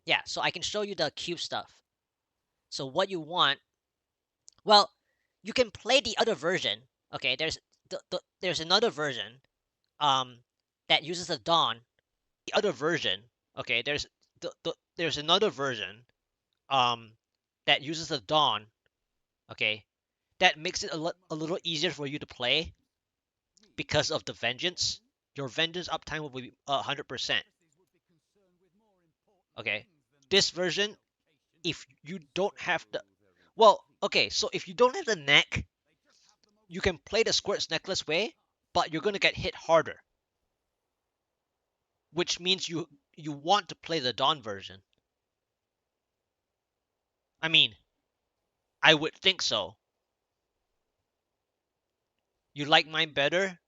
Yeah, so I can show you the cube stuff. So what you want, well, you can play the other version. Okay, there's another version um that uses a dawn. The other version, okay, there's another version um that uses a dawn, okay, that makes it a little easier for you to play because of the vengeance. Your vengeance uptime will be 100%. Okay, this version, if you don't have the, well, okay, so if you don't have the neck, you can play the Squirt's Necklace way, but you're gonna get hit harder, which means you want to play the Dawn version. I mean, I would think so. You like mine better?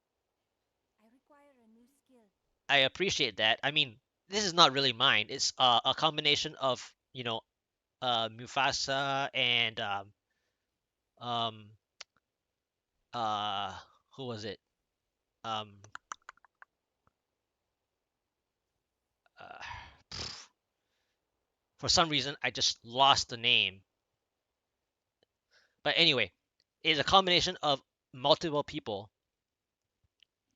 I appreciate that. I mean, this is not really mine. It's a combination of Mufasa and um uh who was it? Um uh, for some reason I just lost the name. But anyway, it's a combination of multiple people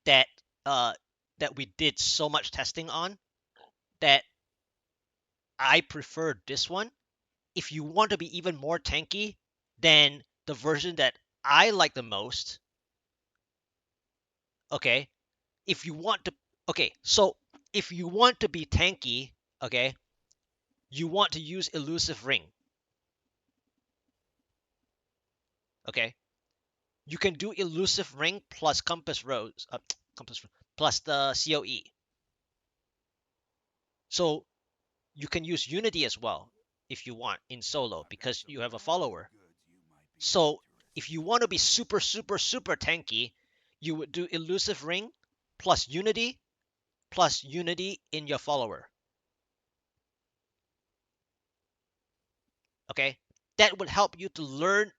that uh that we did so much testing on that I prefer this one. If you want to be even more tanky, then the version that I like the most, okay, if you want to, okay, so if you want to be tanky, okay, you want to use elusive ring, okay, you can do elusive ring plus compass rose, compass plus the COE. So you can use unity as well if you want in solo because you have a follower. So if you want to be super super super tanky, you would do elusive ring plus unity in your follower. Okay, that would help you to learn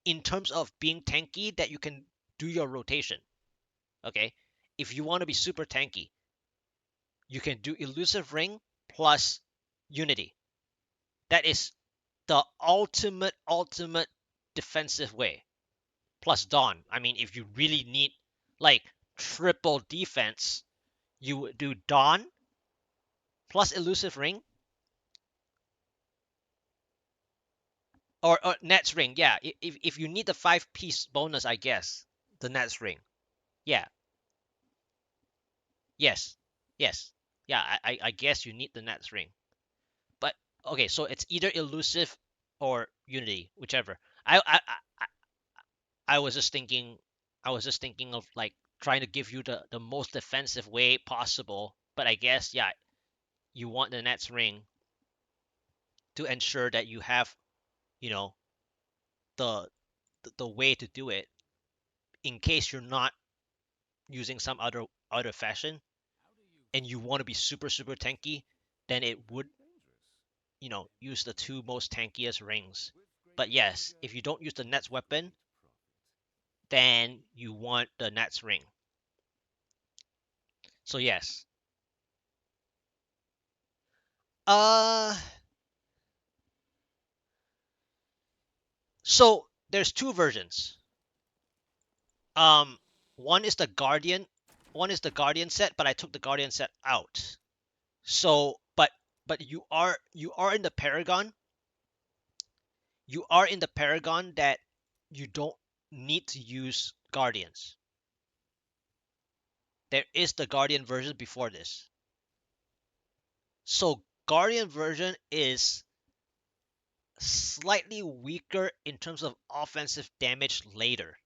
in terms of being tanky that you can do your rotation. Okay, if you want to be super tanky, you can do elusive ring plus unity. That is the ultimate defensive way. Plus dawn. I mean, if you really need like triple defense, you would do dawn plus elusive ring or Nets ring. Yeah, if you need the 5-piece bonus, I guess the Nets ring. Yeah, yes, yes, yeah. I guess you need the Nets ring. But okay, so it's either elusive or unity, whichever. I was just thinking, I was just thinking of like trying to give you the most defensive way possible. But I guess yeah, you want the Nets ring to ensure that you have you know the the way to do it in case you're not using some other fashion and you want to be super super tanky, then it would use the two most tankiest rings. But yes, if you don't use the Nets weapon, then you want the Nets ring. So yes. Uh so there's two versions. Um one is the Guardian, one is the Guardian set, but I took the Guardian set out. So but you are in the Paragon. You are in the Paragon that you don't need to use Guardians. There is the Guardian version before this. So Guardian version is slightly weaker in terms of offensive damage later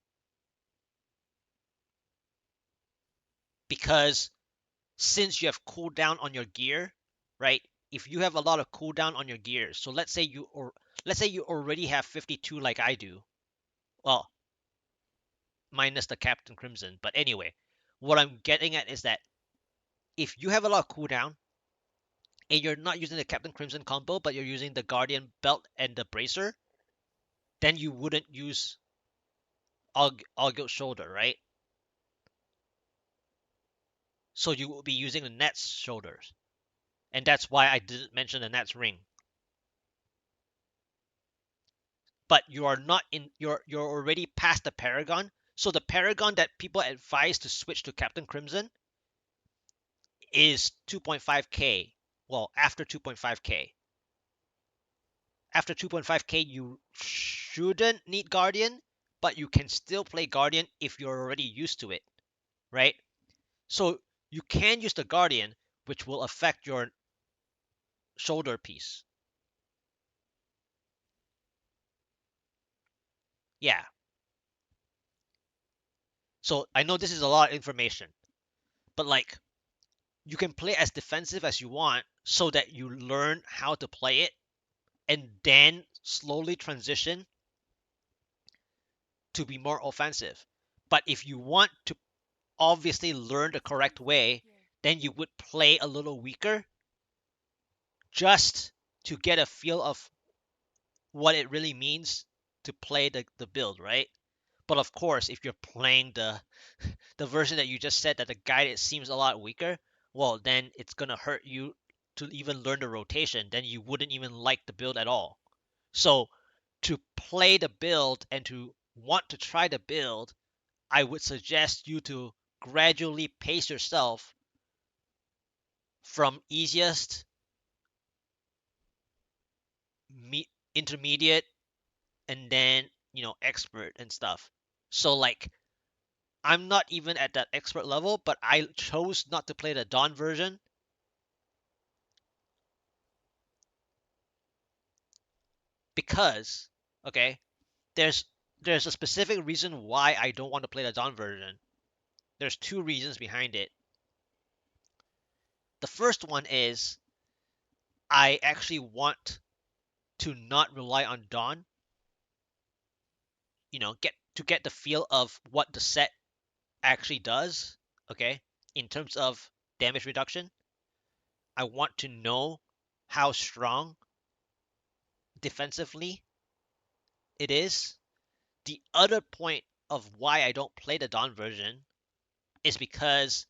because since you have cooldown on your gear, right? If you have a lot of cooldown on your gear, so let's say you already have 52 like I do. Well, minus the Captain Crimson, but anyway, what I'm getting at is that if you have a lot of cooldown and you're not using the Captain Crimson combo, but you're using the Guardian belt and the bracer, then you wouldn't use All Shoulder, right? So you will be using the Net's shoulders. And that's why I didn't mention the Nats ring. But you are not in you're already past the Paragon. So the Paragon that people advise to switch to Captain Crimson is 2.5k. Well, after 2.5k. After 2.5k you shouldn't need Guardian, but you can still play Guardian if you're already used to it, right? So you can use the Guardian, which will affect your shoulder piece. Yeah. So I know this is a lot of information, but like you can play as defensive as you want so that you learn how to play it and then slowly transition to be more offensive. But if you want to obviously learn the correct way, then you would play a little weaker just to get a feel of what it really means to play the build, right? But of course, if you're playing the version that you just said that the guide seems a lot weaker, well then it's gonna hurt you to even learn the rotation. Then you wouldn't even like the build at all. So to play the build and to want to try the build, I would suggest you to gradually pace yourself from easiest, intermediate, and then expert and stuff. So like I'm not even at that expert level, but I chose not to play the Dawn version because, okay, there's there's a specific reason why I don't want to play the Dawn version. There's two reasons behind it. The first one is I actually want to not rely on Dawn, get the feel of what the set actually does, okay, in terms of damage reduction. I want to know how strong defensively it is. The other point of why I don't play the Dawn version is because,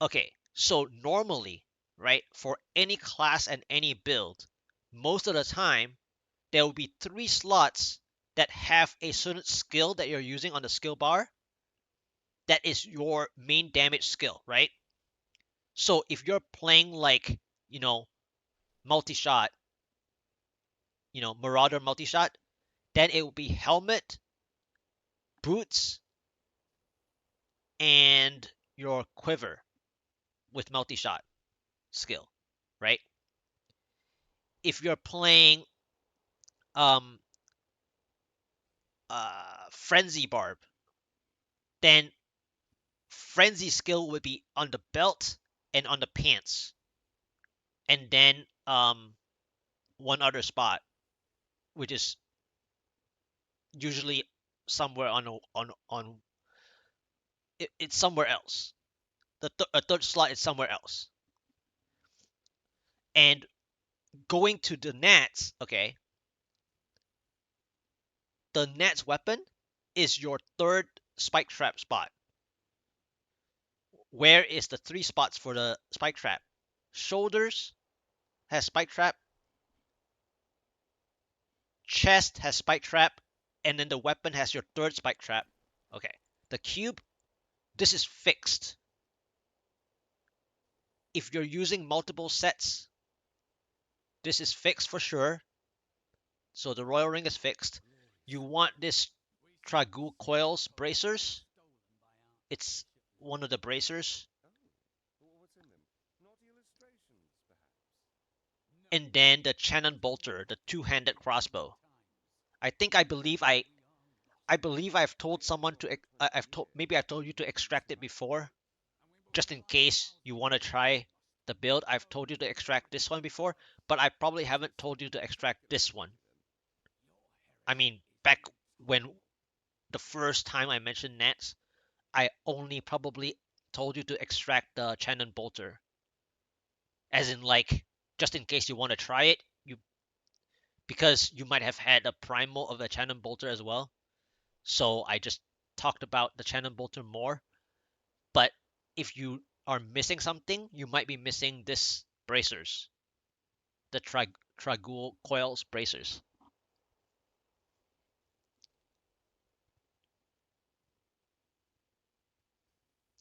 okay, so normally, right, for any class and any build, most of the time, there will be 3 slots that have a certain skill that you're using on the skill bar that is your main damage skill, right? So if you're playing like, you know, multi-shot, Marauder multi-shot, then it will be helmet, boots, and your quiver with multi-shot skill, right? If you're playing um frenzy barb, then frenzy skill would be on the belt and on the pants, and then one other spot, which is usually somewhere on it's somewhere else. A third slot is somewhere else. And going to the nets, okay, the nets weapon is your third spike trap spot. Where is the 3 spots for the spike trap? Shoulders has spike trap, chest has spike trap, and then the weapon has your third spike trap. Okay. The cube, this is fixed. If you're using multiple sets, this is fixed for sure. So the royal ring is fixed. You want this Tragul coils bracers. It's one of the bracers. And then the Channon bolter, the two-handed crossbow. I think I believe I've told someone to I've told maybe I've told you to extract it before, just in case you want to try the build. I've told you to extract this one before, but I probably haven't told you to extract this one. I mean, back when the first time I mentioned nets, I only probably told you to extract the Channon bolter, as in like just in case you want to try it, because you might have had a primal of the Channon bolter as well. So I just talked about the Channon bolter more. But if you are missing something, you might be missing this bracers, the Tragool coils bracers.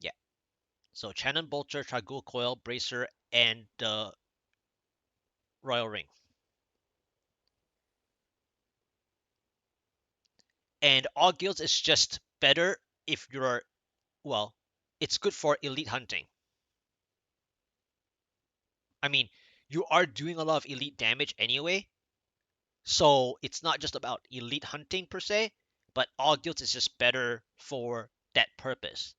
Yeah. So Channon Bolter, Tragool coil bracer, and the Royal Ring. And all guilds is just better if you're, well, it's good for elite hunting. I mean, you are doing a lot of elite damage anyway, so it's not just about elite hunting per se, but all guilds is just better for that purpose.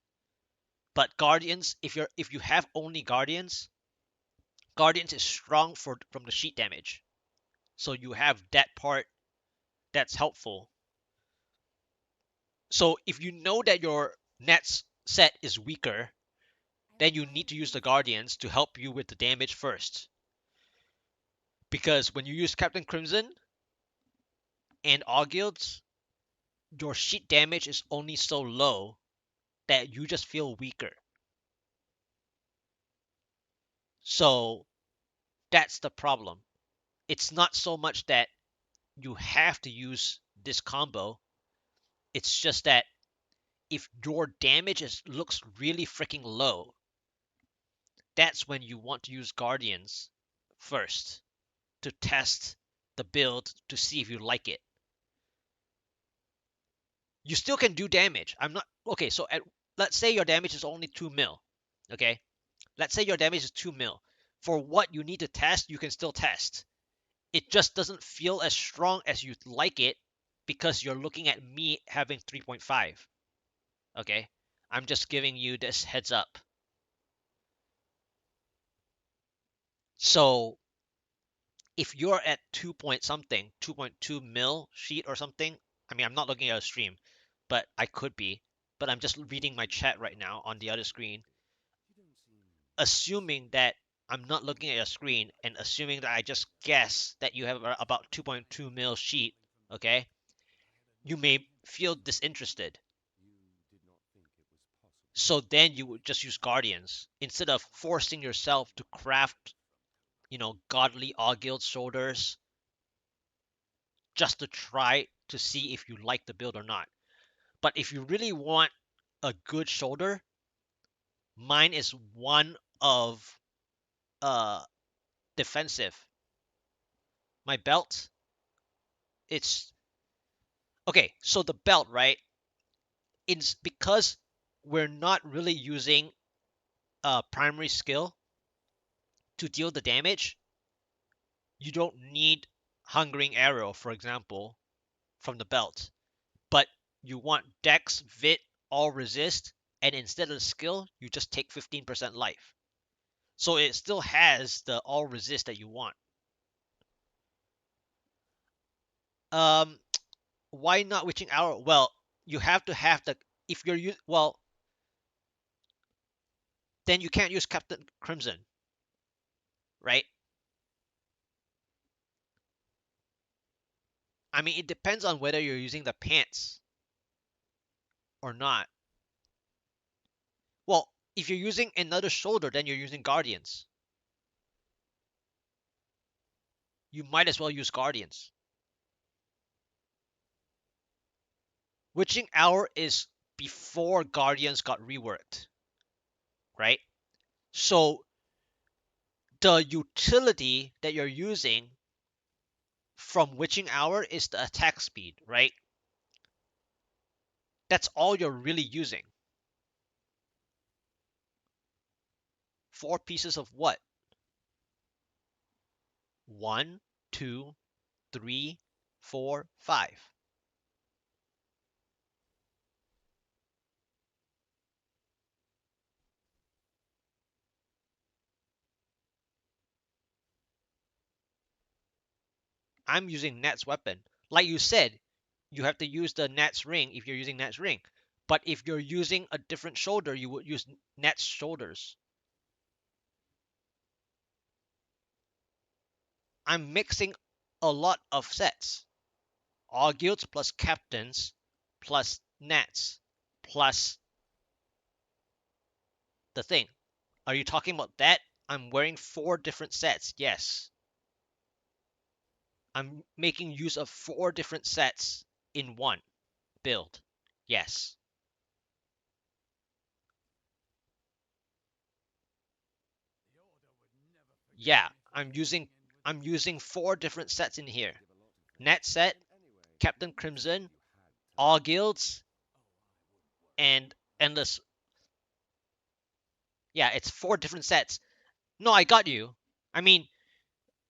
But guardians, if you have only guardians is strong for from the sheet damage, so you have that part that's helpful. So if you know that your nets set is weaker, then you need to use the guardians to help you with the damage first. Because when you use Captain Crimson and all guilds, your sheet damage is only so low that you just feel weaker. So that's the problem. It's not so much that you have to use this combo. It's just that if your damage looks really freaking low, that's when you want to use Guardians first to test the build to see if you like it. You still can do damage. I'm not okay. So let's say your damage is only 2 mil. Okay, let's say your damage is 2 mil. For what you need to test, you can still test. It just doesn't feel as strong as you'd like it because you're looking at me having 3.5. Okay, I'm just giving you this heads up. So if you're at 2 point something, 2.2 mil sheet or something, I mean, I'm not looking at a stream, but I could be, but I'm just reading my chat right now on the other screen, assuming that I'm not looking at a screen and assuming that I just guess that you have about 2.2 mil sheet, okay, you may feel disinterested. So then you would just use Guardians instead of forcing yourself to craft, godly all guild shoulders just to try to see if you like the build or not. But if you really want a good shoulder, mine is one of uh defensive. My belt, it's okay. So the belt, right? It's because we're not really using primary skill to deal the damage. You don't need Hungering Arrow, for example, from the belt, but you want Dex, Vit, all resist, and instead of the skill, you just take 15% life. So it still has the all resist that you want. Um, why not Witching Hour? Well, you have to have the if you're well, then you can't use Captain Crimson, right? I mean, it depends on whether you're using the pants or not. Well, if you're using another shoulder, then you're using Guardians. You might as well use Guardians. Witching Hour is before Guardians got reworked, right? So the utility that you're using from Witching Hour is the attack speed, right? That's all you're really using. 4 pieces of what? 1, 2, 3, 4, 5. I'm using Nat's weapon. Like you said, you have to use the Nat's ring if you're using Nat's ring. But if you're using a different shoulder, you would use Nat's shoulders. I'm mixing a lot of sets. All guilds plus captains plus Nats plus the thing. Are you talking about that? I'm wearing 4 different sets. Yes. I'm making use of 4 different sets in one build. Yes. Yeah, I'm using 4 different sets in here. Net set, Captain Crimson, all guilds, and endless. Yeah, it's 4 different sets. No, I got you. I mean,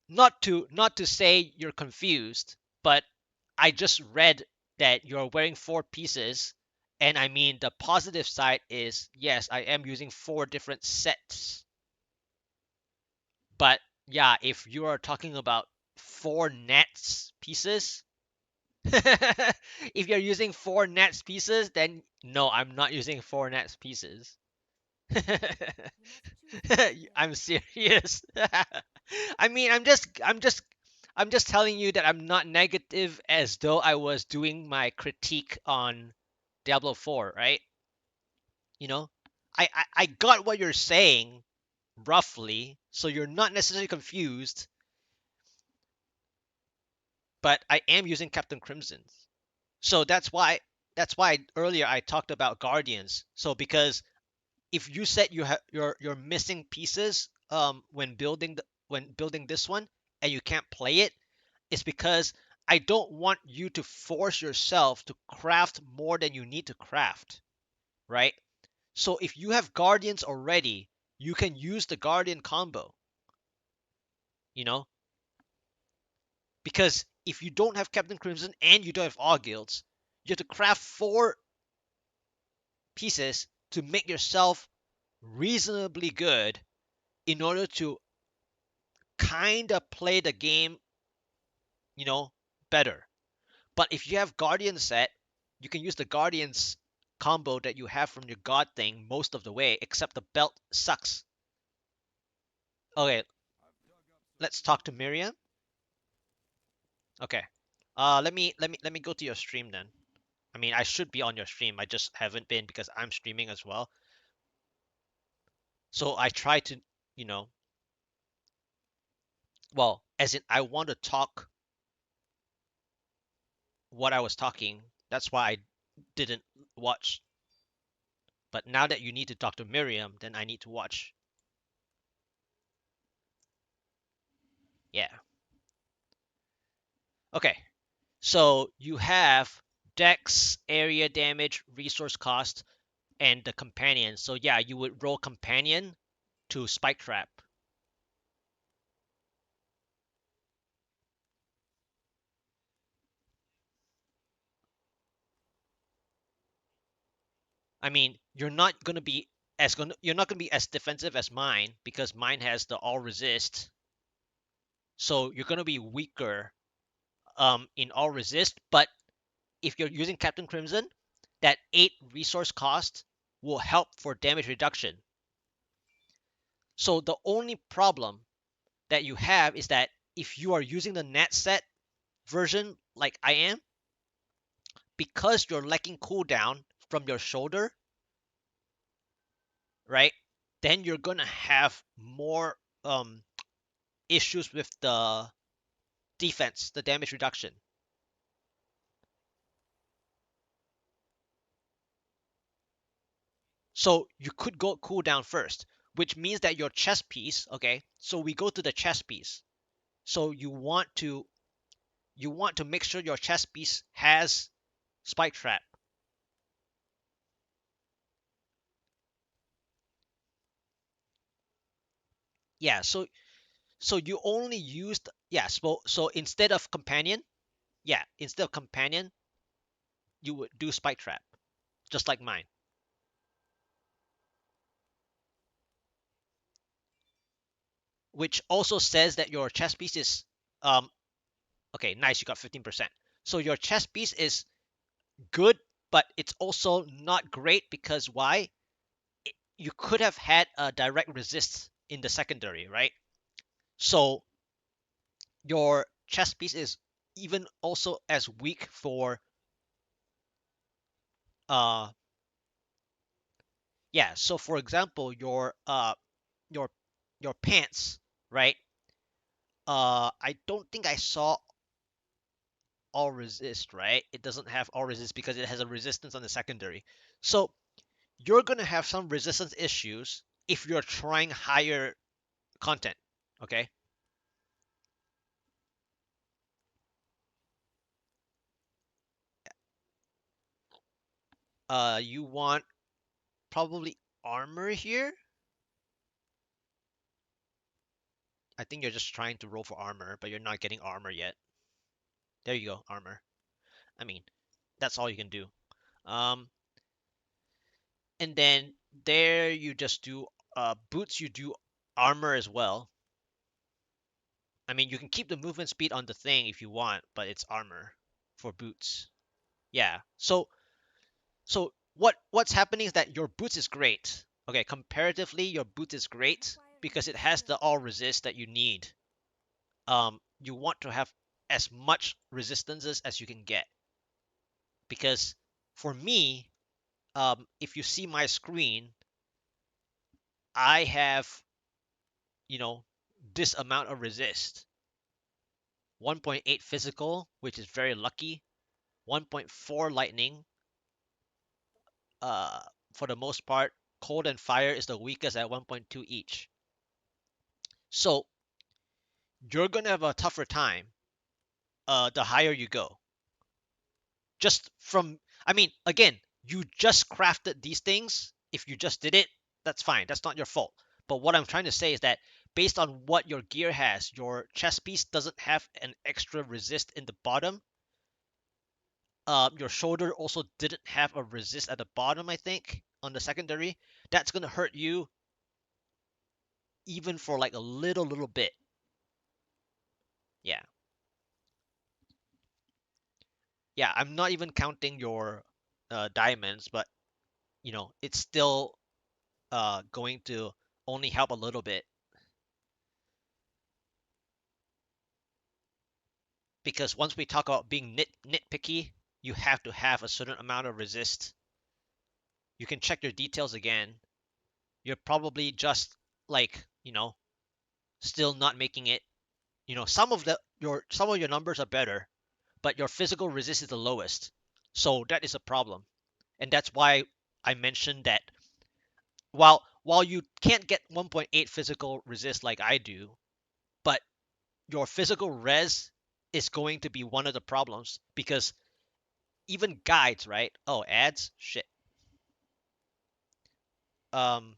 not to say you're confused, but I just read that you're wearing 4 pieces, and I mean the positive side is yes, I am using 4 different sets. But yeah, if you are talking about 4 nets pieces, if you're using 4 nets pieces, then no, I'm not using 4 nets pieces. I'm serious. I mean, I'm just telling you that I'm not negative as though I was doing my critique on Diablo 4, right? You know, I got what you're saying roughly, so you're not necessarily confused, but I am using Captain Crimson. So that's why earlier I talked about Guardians. So because if you said you're missing pieces when building this one and you can't play it, it's because I don't want you to force yourself to craft more than you need to craft, right? So if you have Guardians already, you can use the Guardian combo, you know? Because if you don't have Captain Crimson and you don't have all guilds, you have to craft 4 pieces to make yourself reasonably good in order to kind of play the game, you know, better. But if you have Guardian set, you can use the Guardians combo that you have from your God thing most of the way, except the belt sucks. Okay, let's talk to Miriam. Okay. Let me go to your stream then. I mean, I should be on your stream. I just haven't been because I'm streaming as well. So I try to, you know, well, as in I want to talk what I was talking. That's why I didn't watch. But now that you need to talk to Miriam, then I need to watch. Yeah. Okay. So you have dex, area damage, resource cost, and the companion. So yeah, you would roll companion to spike trap. I mean, you're not gonna be as defensive as mine because mine has the all resist. So you're gonna be weaker in all resist, but if you're using Captain Crimson, that 8 resource cost will help for damage reduction. So the only problem that you have is that if you are using the net set version like I am, because you're lacking cooldown from your shoulder, right? Then you're gonna have more issues with the defense, the damage reduction. So you could go cooldown first, which means that your chest piece, okay? So we go to the chest piece. So you want to make sure your chest piece has spike trap. Yeah, so you only used, yeah, so instead of companion, you would do spike trap, just like mine, which also says that your chest piece is um okay, nice, you got 15%. So your chest piece is good, but it's also not great because why? You could have had a direct resist in the secondary, right? So your chest piece is even also as weak for uh yeah, so for example, your your pants, right? I don't think I saw all resist, right? It doesn't have all resist because it has a resistance on the secondary. So you're gonna have some resistance issues if you're trying higher content. Okay. You want probably armor here. I think you're just trying to roll for armor, but you're not getting armor yet. There you go, armor. I mean, that's all you can do. Um, and then there you just do boots. You do armor as well. I mean, you can keep the movement speed on the thing if you want, but it's armor for boots. Yeah. So what's happening is that your boots is great. Okay, comparatively, your boots is great because it has the all resist that you need. You want to have as much resistances as you can get because for me, if you see my screen, I have this amount of resist. 1.8 physical, which is very lucky. 1.4 lightning, uh, for the most part. Cold and fire is the weakest at 1.2 each. So you're gonna have a tougher time the higher you go. Just from, I mean, again, you just crafted these things. If you just did it, that's fine. That's not your fault. But what I'm trying to say is that based on what your gear has, your chest piece doesn't have an extra resist in the bottom. Your shoulder also didn't have a resist at the bottom, I think, on the secondary. That's gonna hurt you even for like a little bit. Yeah. Yeah, I'm not even counting your diamonds, but it's still going to only help a little bit because once we talk about being nitpicky, you have to have a certain amount of resist. You can check your details again. You're probably just like, still not making it. Some of your numbers are better, but your physical resist is the lowest. So that is a problem. And that's why I mentioned that while you can't get 1.8 physical resist like I do, but your physical res is going to be one of the problems because even guides, right? Oh, ads, shit. Um,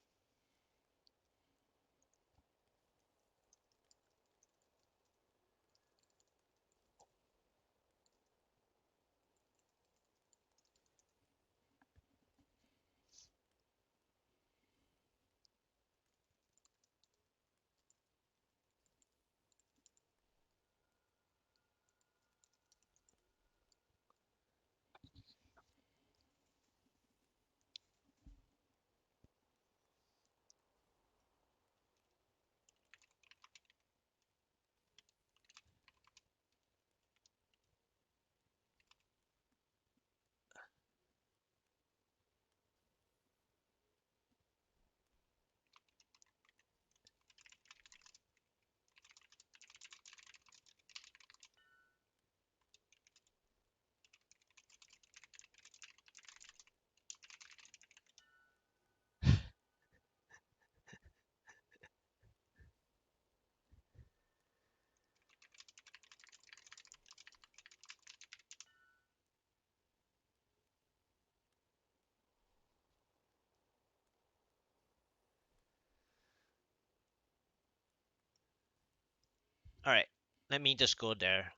all right. Let me just go there.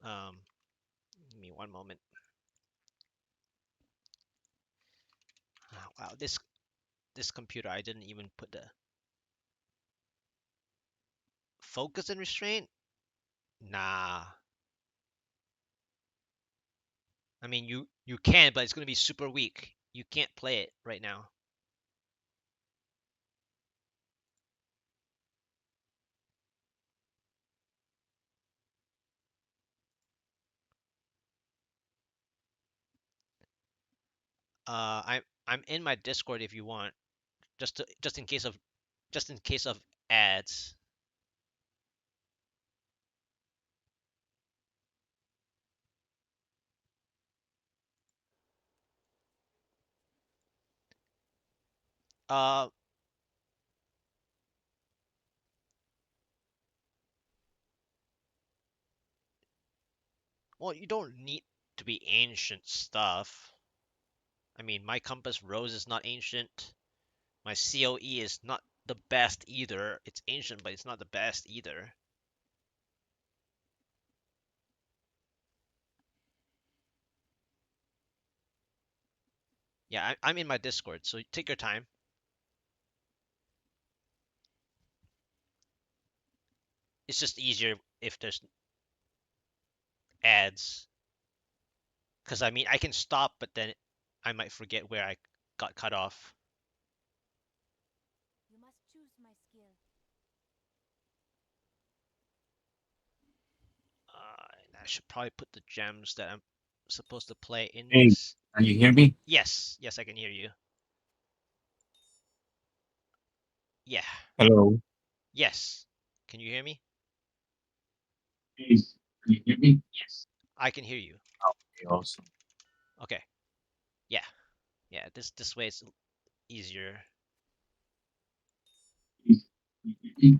Um, Give me one moment. Oh, wow, this computer, I didn't even put the focus and restraint. Nah, I mean you can, but it's gonna be super weak. You can't play it right now. I'm in my Discord if you want, just in case of just in case of ads. Uh, well, you don't need to be ancient stuff. I mean, my compass rose is not ancient. My COE is not the best either. It's ancient, but it's not the best either. Yeah, I'm in my Discord, so take your time. It's just easier if there's ads. Because I mean, I can stop, but then I might forget where I got cut off. You must choose my skill. I should probably put the gems that I'm supposed to play in Hey, this. can you hear me? Yes, yes, I can hear you. Yeah, Hello. yes. Can you hear me? Hey, can you hear me? Yes. I can hear you. Okay, awesome. Okay. Yeah, yeah. This way it's easier. Hey, can you hear me?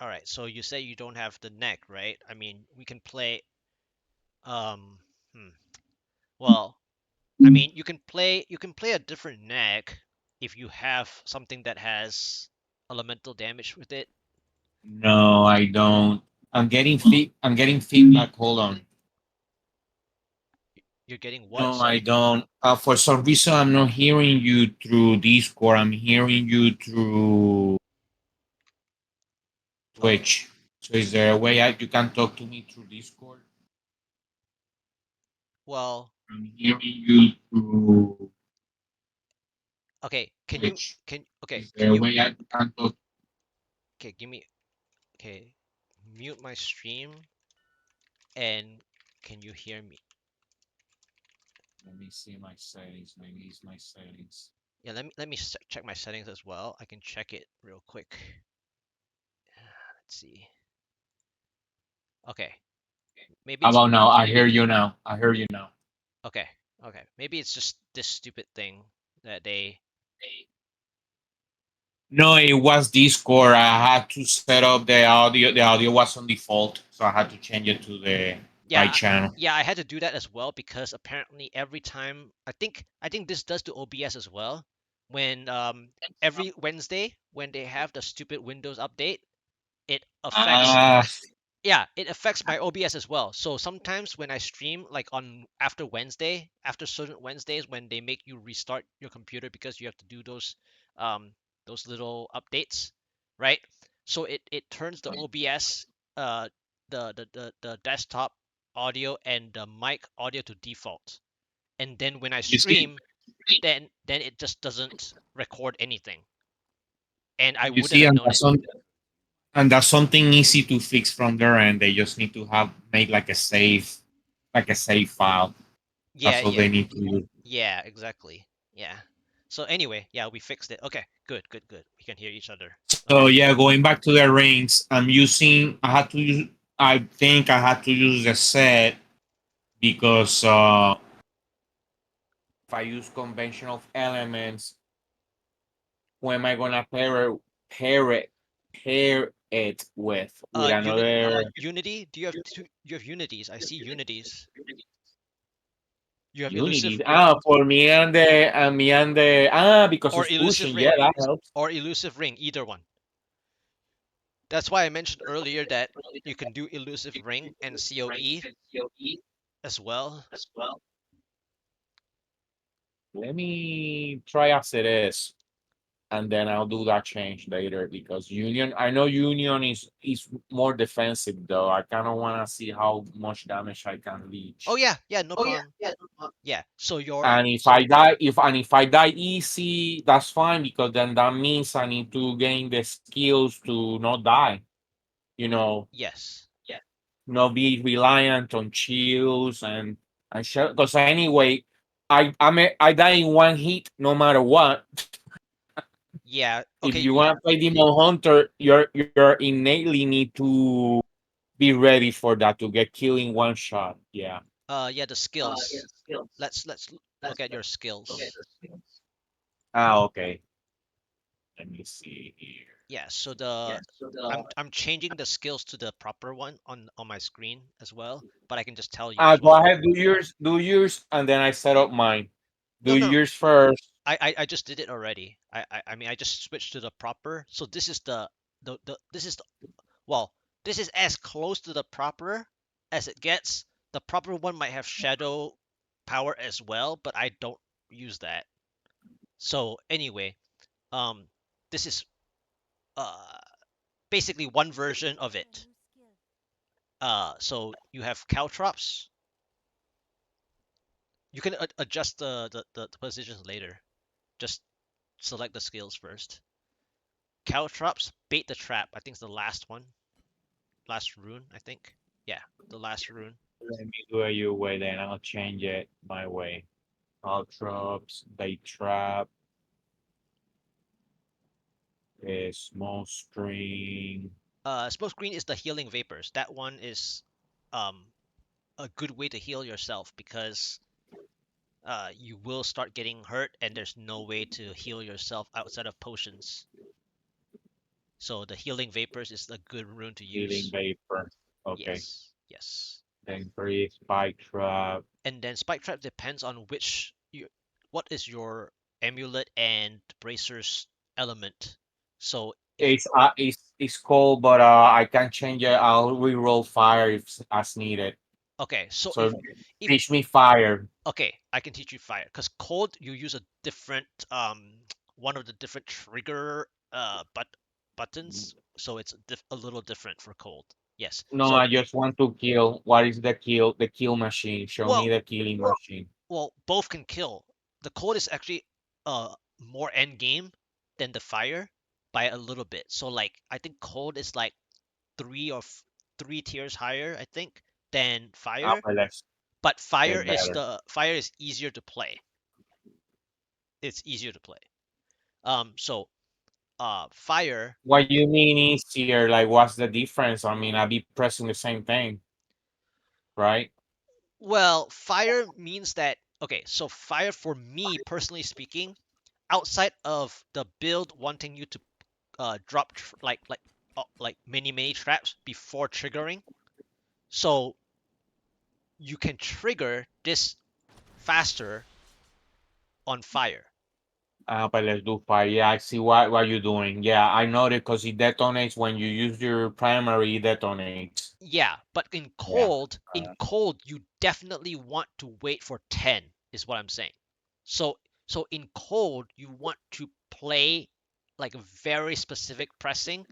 All right. So you say you don't have the neck, right? I mean, we can play. Um. Hmm. Well, I mean, you can play a different neck if you have something that has elemental damage with it. No, I don't. I'm getting feedback. Hold on. You're getting what? No, I Sorry. don't. For some reason, I'm not hearing you through Discord. I'm hearing you through Oh. Twitch. So is there a way you can talk to me through Discord? Well, I'm hearing you through okay. Can you Twitch. can okay? Is Can there a you way you can talk? okay? Give me okay. Mute my stream and can you hear me? Let me see my settings. Maybe it's my settings. Yeah. Let me check my settings as well. I can check it real quick. Let's see. Okay. Maybe How it's about now? I hear you now. I hear you now. okay. Okay. Maybe it's just this stupid thing that they. No, it was Discord. I had to set up the audio. The audio was on default, so I had to change it to the right Yeah, channel. yeah, I had to do that as well because apparently every time I think this does to OBS as well. When every Wednesday when they have the stupid Windows update, it affects Ah, yeah, it affects my OBS as well. So sometimes when I stream like on after Wednesday, after certain Wednesdays when they make you restart your computer because you have to do um those little updates, right? So it turns the OBS uh the desktop audio and the mic audio to default. And then when I you see, stream, then it just doesn't record anything. And I you wouldn't see, have known it. and that's something easy to fix from there, and they just need to have make like a save file. Yeah, That's all yeah. they need to do. Yeah, exactly. Yeah. So anyway, yeah, we fixed it. Okay, good, good, good. We can hear each other. So Okay. yeah, going back to the rings, I'm using. I had to use. I think I had to use the set because if I use conventional elements, who am I gonna pair it with another Unity. Do you have two? You have unities. I see unities. You have unity? elusive For me and the because or it's elusive pushing. Yeah, ring that helps. or elusive ring. Either one. That's why I mentioned earlier that you can do elusive ring and COE as well. Let me try as it is, and then I'll do that change later because union. I know union is more defensive though. I kind of want to see how much damage I can Oh reach. yeah, yeah, no problem. Yeah. So your And if I die easy, that's fine because then that means I need to gain the skills to not die. you know, Yes. not be reliant on chills and shit. Because anyway, I die in one hit no matter what. Yeah. If Okay. you want to play Demon Hunter, you're innately need to be ready for that to get killed in one shot. Yeah. Yeah. The skills. Let's look at your skills. Okay. Let me see here. Yeah. So the I'm changing the skills to the proper one on my screen as well, but I can just tell you as Go well. ahead, do yours, and then I set up mine. Do No, no, no. yours first. I just did it already. I mean I just switched to the proper. So this is the this is the well, this is as close to the proper as it gets. The proper one might have shadow power as well, but I don't use that. So anyway, um, this is uh basically one version of it. So you have caltrops. You can adjust the positions later. Just select the skills first. Caltrops, bait the trap. I think it's the last one, last rune. I think. Yeah, the last rune. Let me do it your way, then I'll change it my way. All traps, bait trap, small string. Smoke screen is the healing vapors. That one is um a good way to heal yourself because you will start getting hurt and there's no way to heal yourself outside of potions. So the healing vapors is a good rune to Healing use. vapor. Okay. Yes, yes. Then breathe, spike trap. And then spike trap depends on what is your amulet and bracers element. So if It's cold, but I can change it. I'll reroll fire if as needed. okay, so So if teach me fire. okay, I can teach you fire because cold you use a different one of the different trigger buttons, so it's a little different for cold. Yes. No, So I just want to kill. What is the kill? The kill machine. Show me well, the killing machine. both can kill. The cold is actually more end game than the fire by a little bit. So like I think cold is like three tiers higher, I think, than fire. But let's But get better. fire is easier to play. It's easier to play. So fire. What you mean easier? Like, what's the difference? I mean, I be pressing the same thing, right? Well, fire means that okay. So fire for me personally speaking, outside of the build wanting you to drop like many traps before triggering, so you can trigger this faster on fire. But let's do fire. Yeah, I see what you're doing. Yeah, I know that because it detonates when you use your primary, it detonates. Yeah, but Yeah. in cold, you definitely want to wait for 10, is what I'm saying. So so in cold, you want to play like a very specific pressing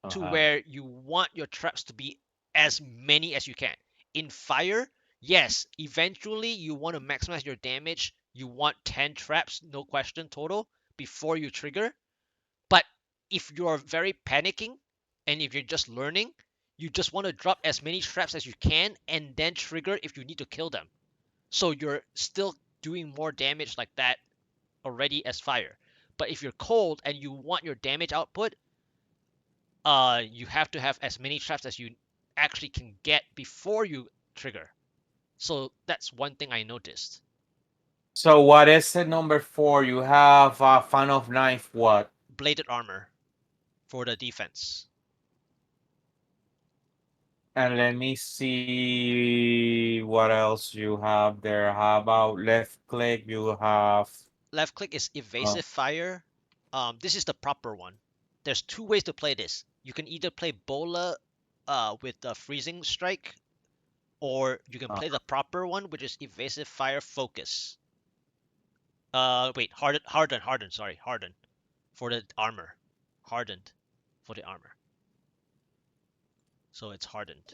to Uh-huh. where you want your traps to be as many as you can. In fire, yes, eventually you want to maximize your damage. You want 10 traps, no question total, before you trigger. But if you're very panicking and if you're just learning, you just want to drop as many traps as you can and then trigger if you need to kill them. So you're still doing more damage like that already as fire. But if you're cold and you want your damage output, you have to have as many traps as you actually can get before you trigger. So that's one thing I noticed. So what is it number 4? You have fan of knife. What? Bladed armor for the defense. And let me see what else you have there. How about left click? You have. Left click is Uh, evasive fire. This is the proper one. There's two ways to play this. You can either play Bola with the freezing strike, or you can uh, play the proper one, which is evasive fire focus. Wait, hardened. Sorry, hardened for the armor. Hardened for the armor. So it's hardened.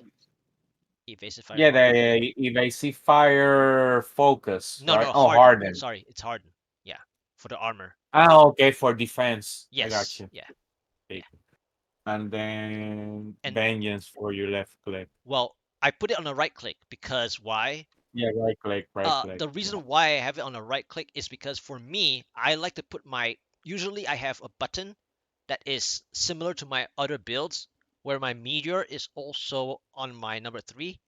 Evasive fire yeah, hardened. the evasive fire focus, No, right? no, Oh, hardened. harden. Sorry, it's hardened. Yeah, for the armor. Ah, okay, for defense. I got Yes. you. Yeah. Okay. Yeah. and then And vengeance for your left click. well, I put it on a right click because why? Yeah, right click, right click. The Yeah. reason why I have it on a right click is because for me, I like to put my, usually I have a button that is similar to my other builds where my meteor is also on my number three.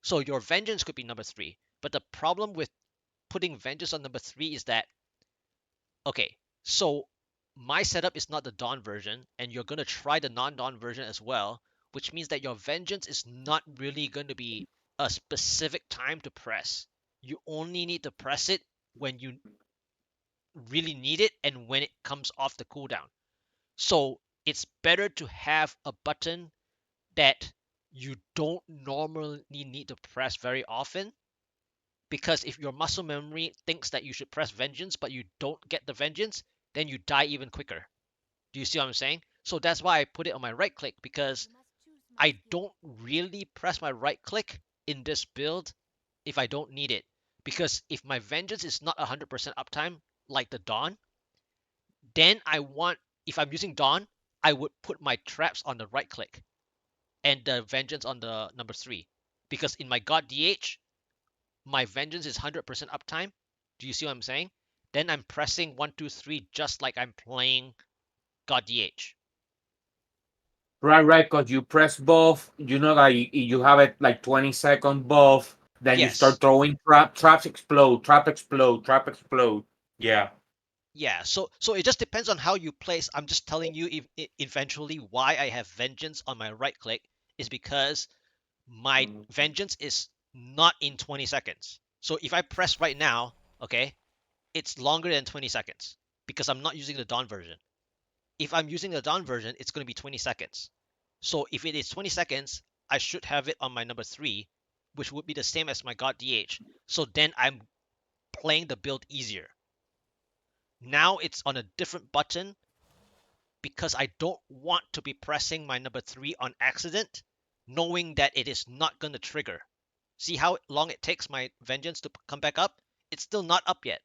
So your vengeance could be number three. But the problem with putting vengeance on number three is that, okay, so my setup is not the Dawn version, and you're going to try the non-Dawn version as well, which means that your vengeance is not really going to be a specific time to press. You only need to press it when you really need it and when it comes off the cooldown. So it's better to have a button that you don't normally need to press very often, because if your muscle memory thinks that you should press vengeance but you don't get the vengeance, then you die even quicker. Do you see what I'm saying? So that's why I put it on my right click, because I don't really press my right click in this build if I don't need it. Because if my vengeance is not 100% uptime like the Dawn, then if I'm using Dawn, I would put my traps on the right click and the vengeance on the number three. Because in my God DH, my vengeance is 100% uptime. Do you see what I'm saying? Then I'm pressing 1, 2, 3 just like I'm playing God DH. Right, right, because you press both, you know that you have it like 20-second both, then you Yes. start throwing traps explode, trap explode, trap explode. Yeah. Yeah, so it just depends on how you place. I'm just telling you eventually why I have vengeance on my right click is because my Mm, vengeance is not in 20 seconds. So if I press right now, okay, it's longer than 20 seconds because I'm not using the Dawn version. If I'm using the Dawn version, it's going to be 20 seconds. So if it is 20 seconds, I should have it on my number three, which would be the same as my God DH. So then I'm playing the build easier. Now it's on a different button because I don't want to be pressing my number three on accident, knowing that it is not going to trigger. See how long it takes my vengeance to come back up? It's still not up yet.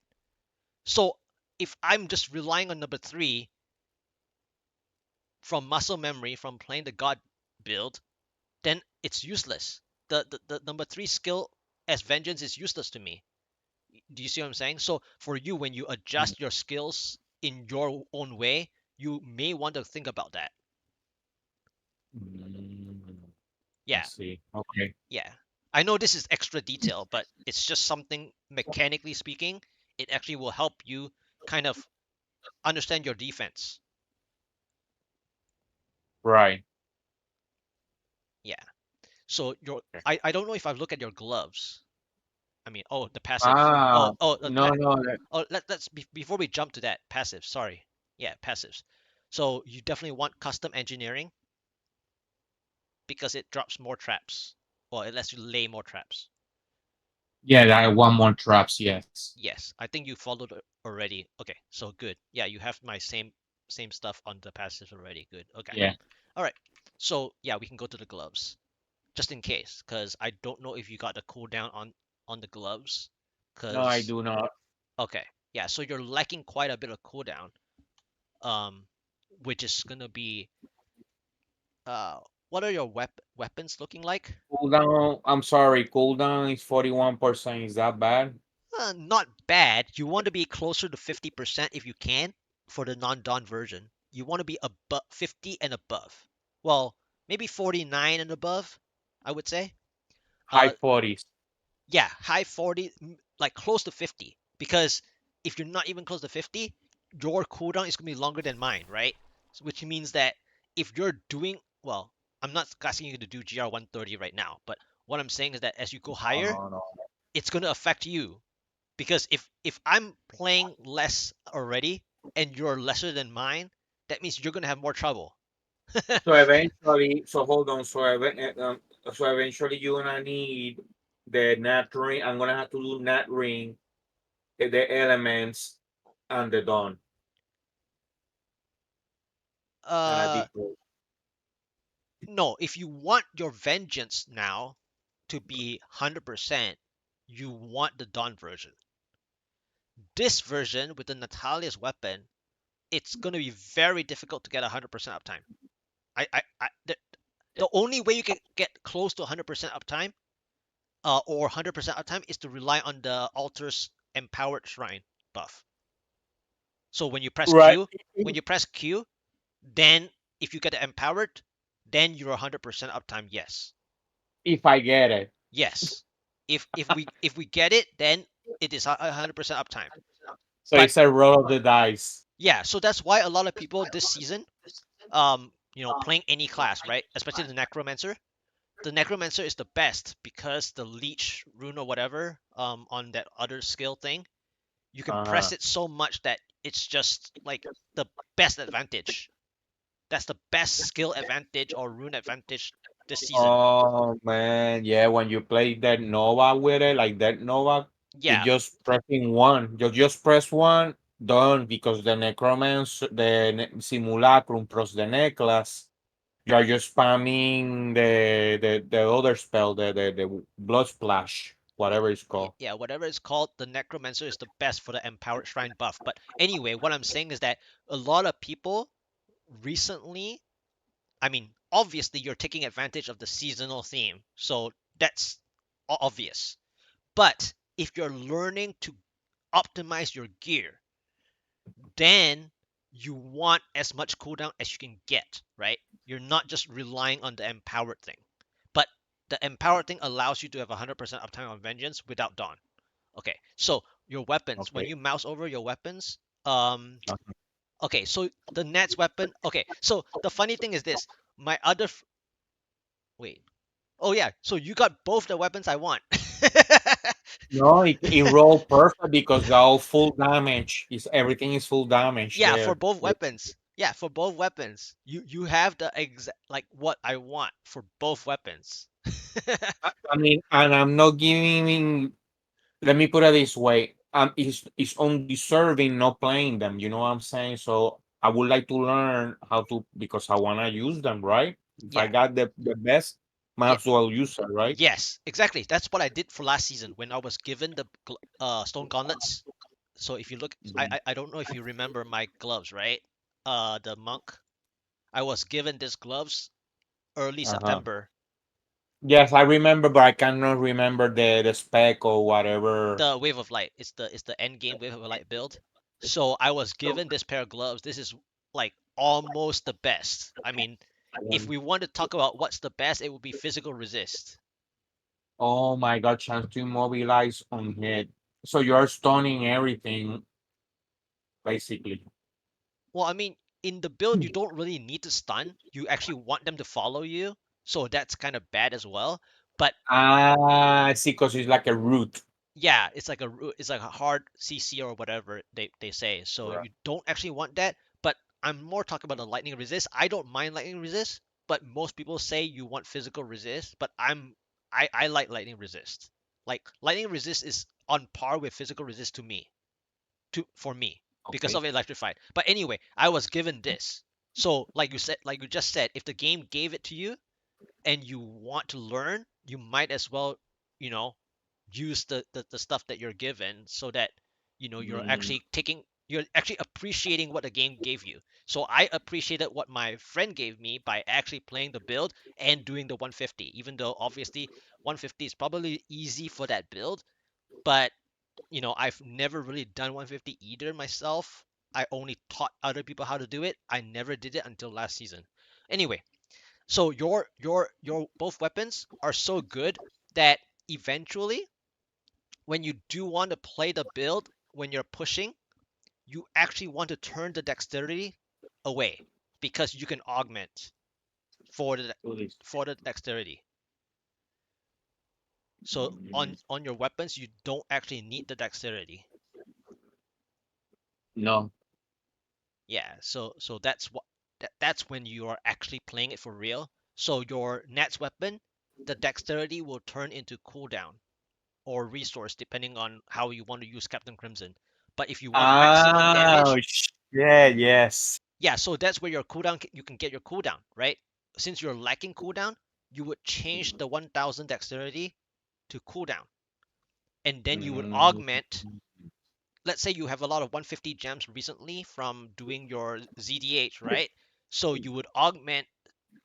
So if I'm just relying on number three from muscle memory from playing the God build, then it's useless. The number three skill as vengeance is useless to me. Do you see what I'm saying? So for you, when you mm, adjust your skills in your own way, you may want to think about that. mm. I Yeah, see. Okay. yeah. I know this is extra detail, but it's just something mechanically speaking, it actually will help you kind of understand your defense. Right. Yeah. So your Okay. I don't know if I've looked at your gloves. I mean, oh, the passive. Ah, Let no, no. before we jump to that, passive. Sorry. Yeah, passives. So you definitely want custom engineering because it drops more traps, or it lets you lay more traps. Yeah, I want more traps, yes. Yes, I think you followed it already. Okay, so good. Yeah, you have my same stuff on the passives already. Good. Okay. Yeah. All right. So yeah, we can go to the gloves just in case, because I don't know if you got the cooldown on the gloves. No, I Because do not. okay, yeah. So you're lacking quite a bit of cooldown. Um, which is gonna be uh, what are your weapons looking like? Cooldown, I'm sorry, cooldown is 41%. Is that bad? Not bad. You want to be closer to 50% if you can for the non-dawn version. You want to be above 50 and above. Well, maybe 49 and above, I would say. High Uh, 40s. yeah, high 40, like close to 50. Because if you're not even close to 50, your cooldown is gonna be longer than mine, right? Which means that if you're doing well, I'm not asking you to do GR 130 right now, but what I'm saying is that as you go Oh, higher, no, no. it's gonna affect you because if I'm playing less already and you're lesser than mine, that means you're gonna have more trouble. So eventually, so hold on. So eventually, you're gonna need the nut ring. I'm gonna have to do nut ring, the elements, and the dawn, and I uh, did both. no, if you want your vengeance now to be 100%, you want the Dawn version. This version with the Natalia's weapon, it's gonna be very difficult to get 100% uptime. The only way you can get close to 100% uptime, or 100% uptime, is to rely on the Altar's Empowered Shrine buff. So Right. When you press Q, then if you get empowered, then you're 100% uptime. Yes, If I get it. yes. If we get it, then it is 100% uptime. So But it's a roll of the dice. yeah, so that's why a lot of people this season, playing any class, right? Especially the Necromancer. The Necromancer is the best because the Leech rune or whatever, on that other skill thing, you can press Uh-huh. it so much that it's just like the best advantage. That's the best skill advantage or rune advantage this season. Oh man, yeah, when you play that Nova with it, like that Nova, it Yeah, just pressing one. You just press one, done, because the Necromance, the Simulacrum plus the necklace, you are just spamming the other spell, the Blood Splash, whatever it's called. yeah, whatever it's called, the Necromancer is the best for the Empowered Shrine buff. But anyway, what I'm saying is that a lot of people recently, I mean, obviously you're taking advantage of the seasonal theme, so that's obvious. But if you're learning to optimize your gear, then you want as much cooldown as you can get, right? You're not just relying on the empowered thing. But the empowered thing allows you to have 100% uptime on Vengeance without Dawn. Okay, so your weapons, when Okay. you mouse over your weapons, okay, so the Net's weapon, okay, so the funny thing is this, my other, wait, oh yeah, so you got both the weapons I want. No, it rolled perfect because they're all full damage. Is everything is full damage Yeah, for there. both weapons. Yeah, for both weapons. You have the exact like what I want for both weapons. I mean, and I'm not giving. Let me put it this way. It's undeserving not playing them. You know what I'm saying? So I would like to learn how to because I wanna use them, right? If I Yeah. got the best, might Yeah. as well use it, right? Yes, exactly. That's what I did for last season when I was given the stone gauntlets. So if you look, I don't know if you remember my gloves, right? The monk. I was given these gloves early Uh-huh. September. Yes, I remember, but I cannot remember the spec or whatever. The Wave of Light. It's the end game Wave of Light build. So I was given this pair of gloves. This is like almost the best. I mean, if we want to talk about what's the best, it would be physical resist. Oh my God, chance to immobilize on hit. So you're stunning everything, basically. Well, I mean, in the build, you don't really need to stun. You actually want them to follow you, so that's kind of bad as well. But Ah, I see, because it's like a root. yeah, it's like a hard CC or whatever they say. So Right. you don't actually want that. But I'm more talking about the lightning resist. I don't mind lightning resist, but most people say you want physical resist. But I like lightning resist. Like lightning resist is on par with physical resist to me, to for me, because Okay. of electrified. But anyway, I was given this. So like you just said, if the game gave it to you and you want to learn, you might as well, you know, use the stuff that you're given so that Mm, you're actually appreciating what the game gave you. So I appreciated what my friend gave me by actually playing the build and doing the 150, even though obviously 150 is probably easy for that build, but I've never really done 150 either myself. I only taught other people how to do it. I never did it until last season. Anyway, so your both weapons are so good that eventually, when you do want to play the build, when you're pushing, you actually want to turn the dexterity away because you can augment for the do this. dexterity. So Mm, on your weapons, you don't actually need the dexterity. no. Yeah, so that's when you are actually playing it for real. So your Nat's weapon, the dexterity will turn into cooldown or resource depending on how you want to use Captain Crimson. But if you want maximum Oh, damage, yeah, yes. yeah, so that's where your cooldown you can get your cooldown, right? Since you're lacking cooldown, you would change the 1000 dexterity to cooldown, and then you would Mm, augment. Let's say you have a lot of 150 gems recently from doing your ZDH, right? So you would augment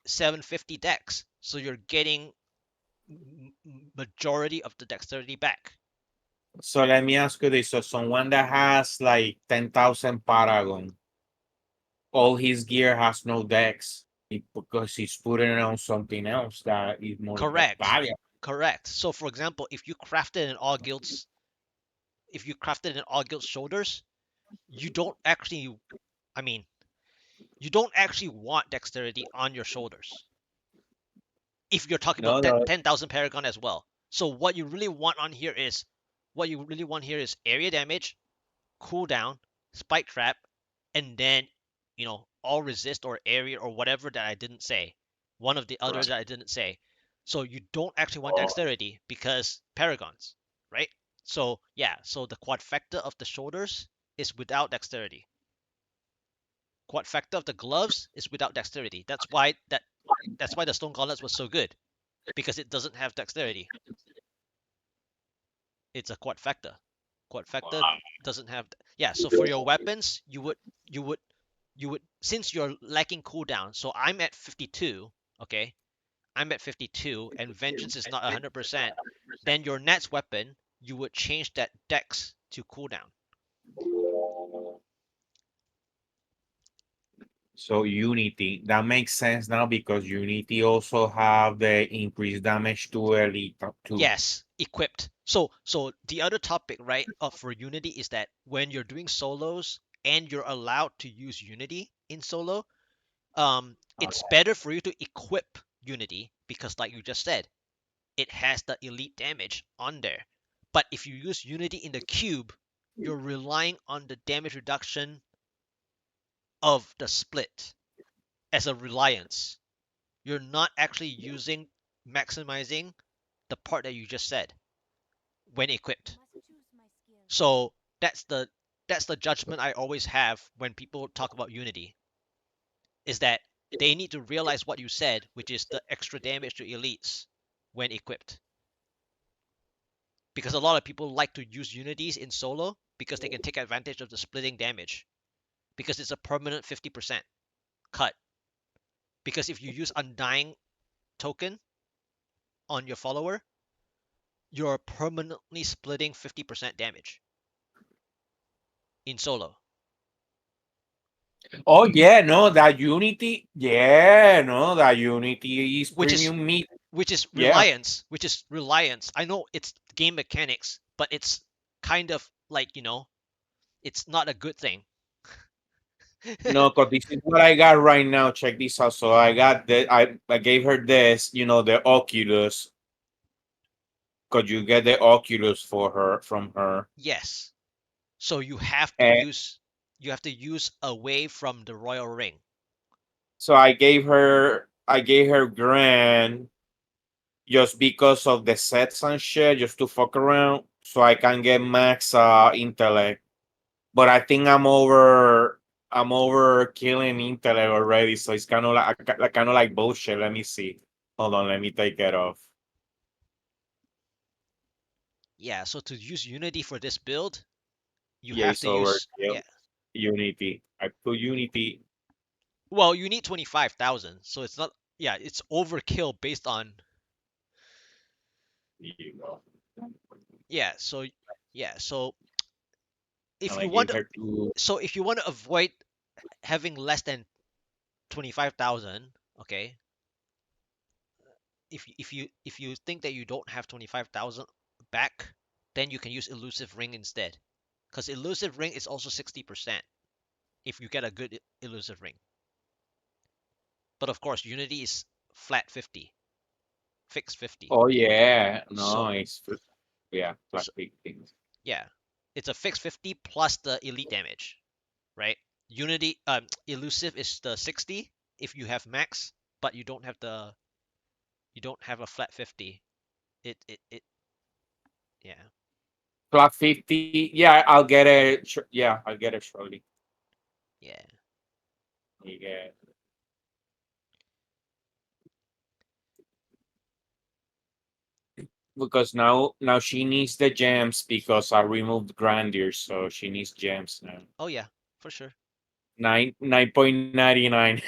750 dex, so you're getting majority of the dexterity back. So let me ask you this. So someone that has like 10,000 Paragon, all his gear has no dex because he's putting it on something else that is more Correct. valuable. Correct. So for example, if you crafted in all guilds shoulders, you don't actually, I mean, you don't actually want dexterity on your shoulders if you're talking No, about no. 10,000 paragon as well. So what you really want here is area damage, cooldown, spike trap, and then all resist or area or whatever that I didn't say. One of the others Right. that I didn't say. So you don't actually want Oh, dexterity because paragons, right? So yeah, so the quadfecta of the shoulders is without dexterity. Quadfecta of the gloves is without dexterity. That's why the stone gauntlets was so good because it doesn't have dexterity. It's a quadfecta. Quadfecta wow. doesn't have. Yeah, so for your weapons, you would since you're lacking cooldown. So I'm at 52. Okay, I'm at 52, and vengeance is not 100%. Then your next weapon, you would change that dex to cooldown. So Unity, that makes sense now because Unity also have the increased damage to elite too. Yes, equipped. So the other topic, right, for Unity is that when you're doing solos and you're allowed to use Unity in solo, it's better for you to equip Unity because, like you just said, it has the elite damage on there. But if you use Unity in the cube, you're relying on the damage reduction of the split as a reliance. You're not actually maximizing the part that you just said when equipped. So that's the judgment I always have when people talk about Unity is that they need to realize what you said, which is the extra damage to elites when equipped. Because a lot of people like to use Unities in solo because they can take advantage of the splitting damage because it's a permanent 50% cut. Because if you use Undying token on your follower, you're permanently splitting 50% damage in solo, Oh yeah, no, that Unity, yeah, no, that Unity is which is premium meat. which is Yeah, reliance, which is reliance. I know it's game mechanics, but it's kind of like, it's not a good thing. no, because this is what I got right now. Check this out. So I got that. I gave her this, the Oculus, because you get the Oculus for her from her. Yes. So And you have to use away from the royal ring. so I gave her Grand just because of the sets and shit, just to fuck around, so I can get max intellect. But I think I'm over killing intellect already, so it's kind of like bullshit. Let me see. Hold on, let me take it off. Yeah, so to use Unity for this build, you Yeah, have it's to use, overkill. yeah. Unity. I put Unity. Well, you need 25,000, so it's not, yeah, it's overkill based on, You know, yeah, so yeah, so and if I you want give to, her two. if you want to avoid having less than 25,000, okay? If you think that you don't have 25,000 back, then you can use elusive ring instead. Cuz elusive ring is also 60% if you get a good elusive ring. But of course, Unity is flat 50, fixed 50. Oh yeah, no, So, it's yeah, so plastic things. yeah, it's a fixed 50 plus the elite damage, right? Unity elusive is the 60 if you have max, but you don't have a flat 50. It yeah. Plus 50. Yeah, I'll get it. Yeah, I'll get it shortly. Yeah. Yeah. Because now she needs the gems because I removed grandeur, so she needs gems now. Oh yeah, for sure. 9.99.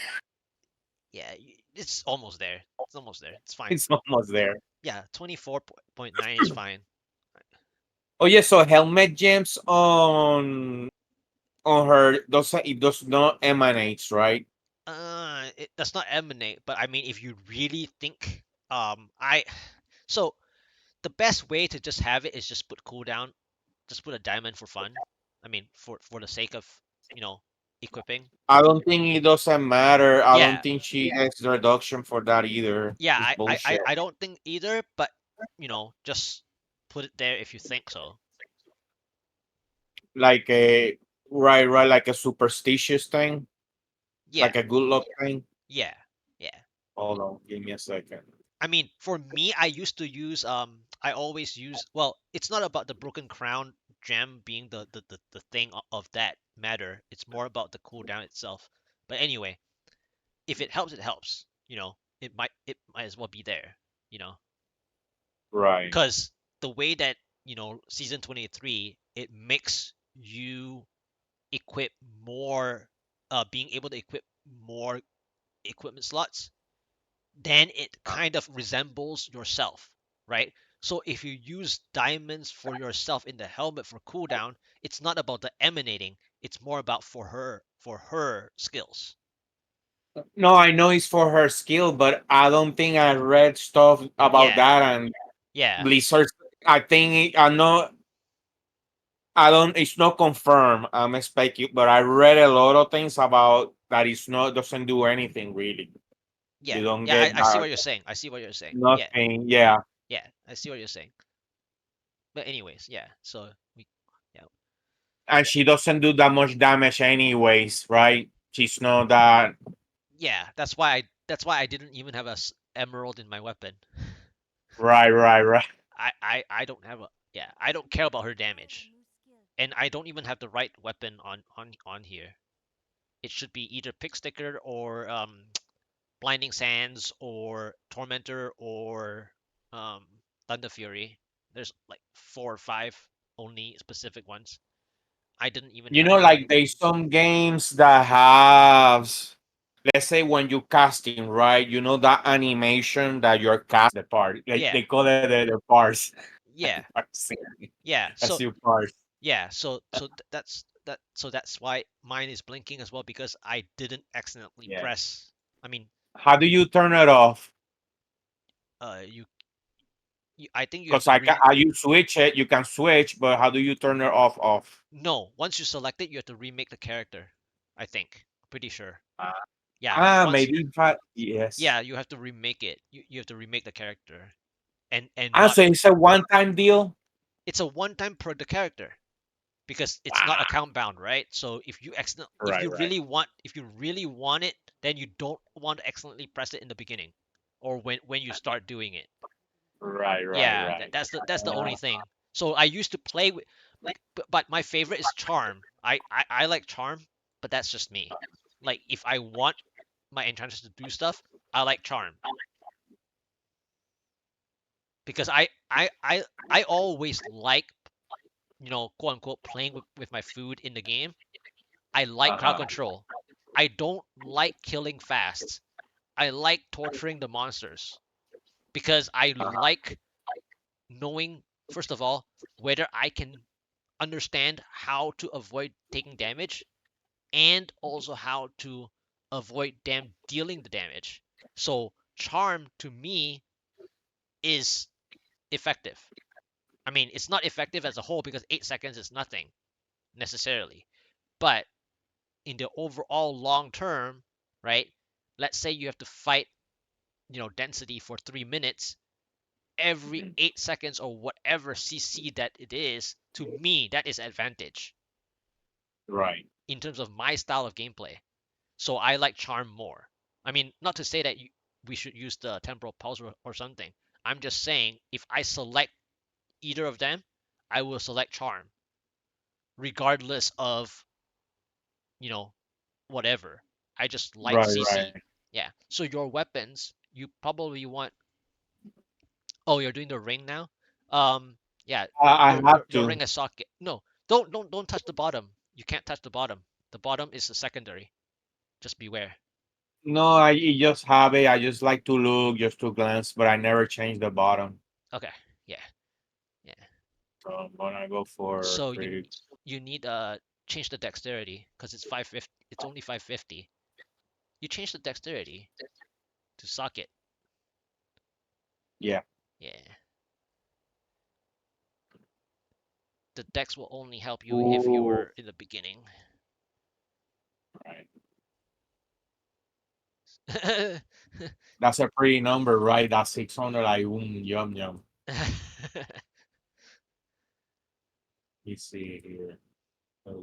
Yeah, It's almost there. It's almost there. It's fine. It's almost there. Yeah, 24.9 is fine. Oh yeah, so helmet gems on her doesn't it does not emanates, right? It does not emanate, but I mean, if you really think, I so the best way to just have it is just put cooldown, just put a diamond for fun. I mean, for the sake of, you know, equipping. I don't think it doesn't matter. I don't Yeah, think she gets the reduction for that either. yeah, It's bullshit. I don't think either, but just put it there if you think so. Like a right, like a superstitious thing, Yeah, like a good luck thing. yeah, yeah. Hold on, give me a second. I mean, for me, I used to use I always use, well, it's not about the broken crown gem being the thing of that matter. It's more about the cooldown itself. But anyway, if it helps, it helps. It might as well be there, you know. Right. Because the way that, season 23, it makes you equip more, being able to equip more equipment slots, then it kind of resembles yourself, right? So if you use diamonds for yourself in the helmet for cooldown, it's not about the emanating, it's more about for her skills. No, I know it's for her skill, but I don't think I read stuff about Yeah, that and yeah, Blizzard. I think I know. I don't. It's not confirmed. I'm expecting, but I read a lot of things about that. It's not doesn't do anything really. You yeah, don't yeah. get I see what you're saying. I see what you're saying. Yeah, nothing. Yeah, yeah. I see what you're saying. But anyways, yeah. So we, yeah, and she doesn't do that much damage anyways, right? She's not that. yeah. That's why I didn't even have a emerald in my weapon. Right, right, right. I don't have a, yeah. I don't care about her damage, and I don't even have the right weapon on here. It should be either Pick Sticker or Blinding Sands or Tormentor or um, Thunder Fury. There's like four or five only specific ones. I didn't even You have know, the like right. there's some games that have, let's say when you casting, right? You know that animation that you're cast the part. They Yeah, call it the parse. yeah, Parse. yeah. That's So your parse. yeah, that's why mine is blinking as well, because I didn't accidentally Yeah. press. I mean, How do you turn it off? you I think you have Because to you switch it, you can switch, but how do you turn it off? Off. no, once you select it, you have to remake the character. I think. Pretty sure. Ah, Yeah, once maybe if I yes. yeah, you have to remake it. You have to remake the character, and Ah, not so it's a one-time deal. it's a one time per the character, because it's not Wow. account bound, right? So Right, right, if you really want it, then you don't want to accidentally press it in the beginning or when you start doing it. Yeah, right. that's the only thing. So I used to play with, but my favorite is Charm. I like Charm, but that's just me. Like if I want my enchanters to do stuff, I like Charm, because I always like, quote unquote, playing with my food in the game. I like crowd Uh-huh. control. I don't like killing fast. I like torturing the monsters, because I Uh-huh. like knowing, first of all, whether I can understand how to avoid taking damage, and also how to avoid them dealing the damage. So charm to me is effective. I mean, it's not effective as a whole because 8 seconds is nothing necessarily. But in the overall long term, right? Let's say you have to fight, density for 3 minutes, every Mhm. 8 seconds or whatever CC that it is, to me that is advantage Right. in terms of my style of gameplay. So I like charm more. I mean, not to say that we should use the temporal pulse or something. I'm just saying if I select either of them, I will select charm regardless of, you know, whatever. I just like Right, right. CC. Yeah. So your weapons, you probably want. Oh, you're doing the ring now. Yeah. I Your have your to. ring is socket. No, don't touch the bottom. You can't touch the bottom. The bottom is the secondary. Just beware. No, I just have it. I just like to look, just to glance, but I never change the bottom. Okay, yeah, yeah. So I'm gonna go for So pretty. you need change the dexterity because it's 550. It's only 550. You change the dexterity to socket. Yeah. Yeah, the dex will only help you if you Ooh, were in the beginning. right. That's a pretty number, right? That's 600. Like, yum yum. Let's see here. Uh,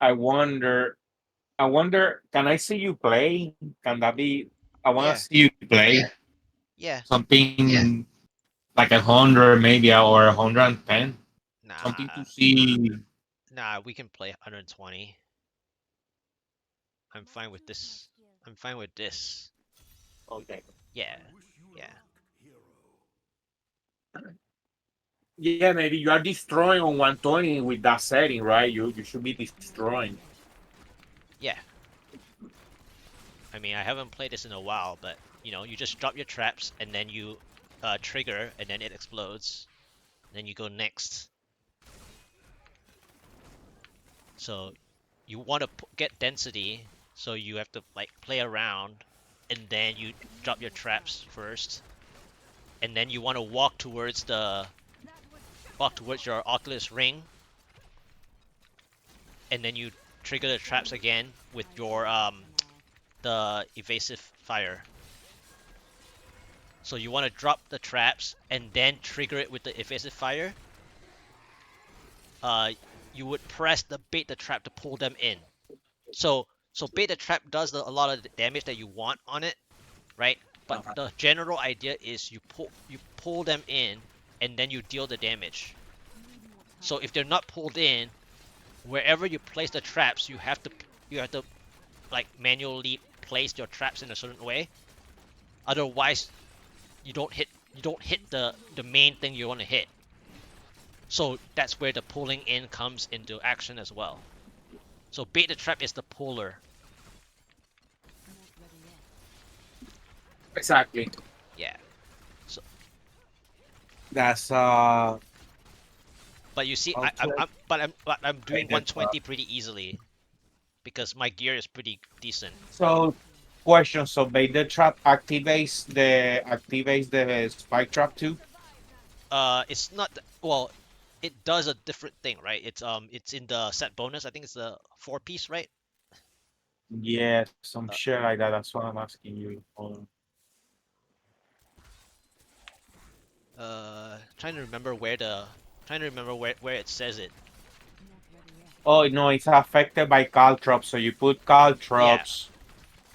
I wonder. I wonder. Can I see you play? Can that be? I want to Yeah, see you play yeah. something like 100, maybe, or 110. Something to Nah, see. nah. We can play 120. I'm fine with this. I'm fine with this. Okay. Yeah, yeah, Yeah, maybe you are destroying on 120 with that setting, right? You should be destroying. yeah. I mean, I haven't played this in a while, but you just drop your traps and then you trigger and then it explodes. Then you go next. So you want to get density, so you have to like play around, and then you drop your traps first, and then you want to walk towards your Oculus ring, and then you trigger the traps again with your the evasive fire. So you want to drop the traps and then trigger it with the evasive fire. Uh, you would press the bait the trap to pull them in. So bait the trap does a lot of the damage that you want on it, right? But Uh-huh. the general idea is you pull them in and then you deal the damage. So if they're not pulled in, wherever you place the traps, you have to like manually place your traps in a certain way. Otherwise, you don't hit the main thing you want to hit. So that's where the pulling in comes into action as well. So bait the trap is the puller. Exactly. Yeah. So That's but you see, I'll check but I'm doing that. 120 pretty easily because my gear is pretty decent. So question, so beta trap activates the spike trap too? It's not well, it does a different thing, right? It's in the set bonus. I think it's the four piece, right? Yeah, some Uh, shit like that. That's what I'm asking you. trying to remember where it says it. Oh no, it's affected by caltrops. So you put Yeah, caltrops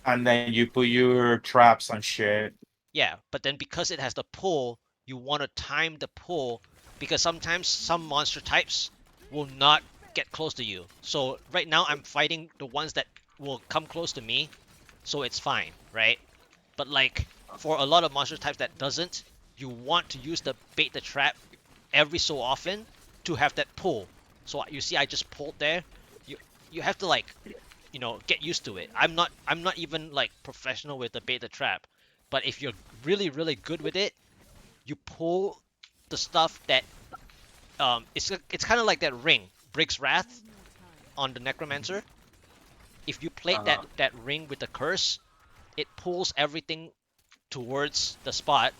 and then you put your traps and shit. yeah. But then because it has the pull, you want to time the pull because sometimes some monster types will not get close to you. So right now I'm fighting the ones that will come close to me, so it's fine, right? But like for a lot of monster types that doesn't, you want to use the bait the trap every so often to have that pull. So you see, I just pulled there. You have to like get used to it. I'm not even like professional with the bait the trap, but if you're really really good with it, you pull the stuff that it's kind of like that ring Brig's Wrath on the Necromancer. If you plate that Uh-huh. that ring with the curse, it pulls everything towards the spot,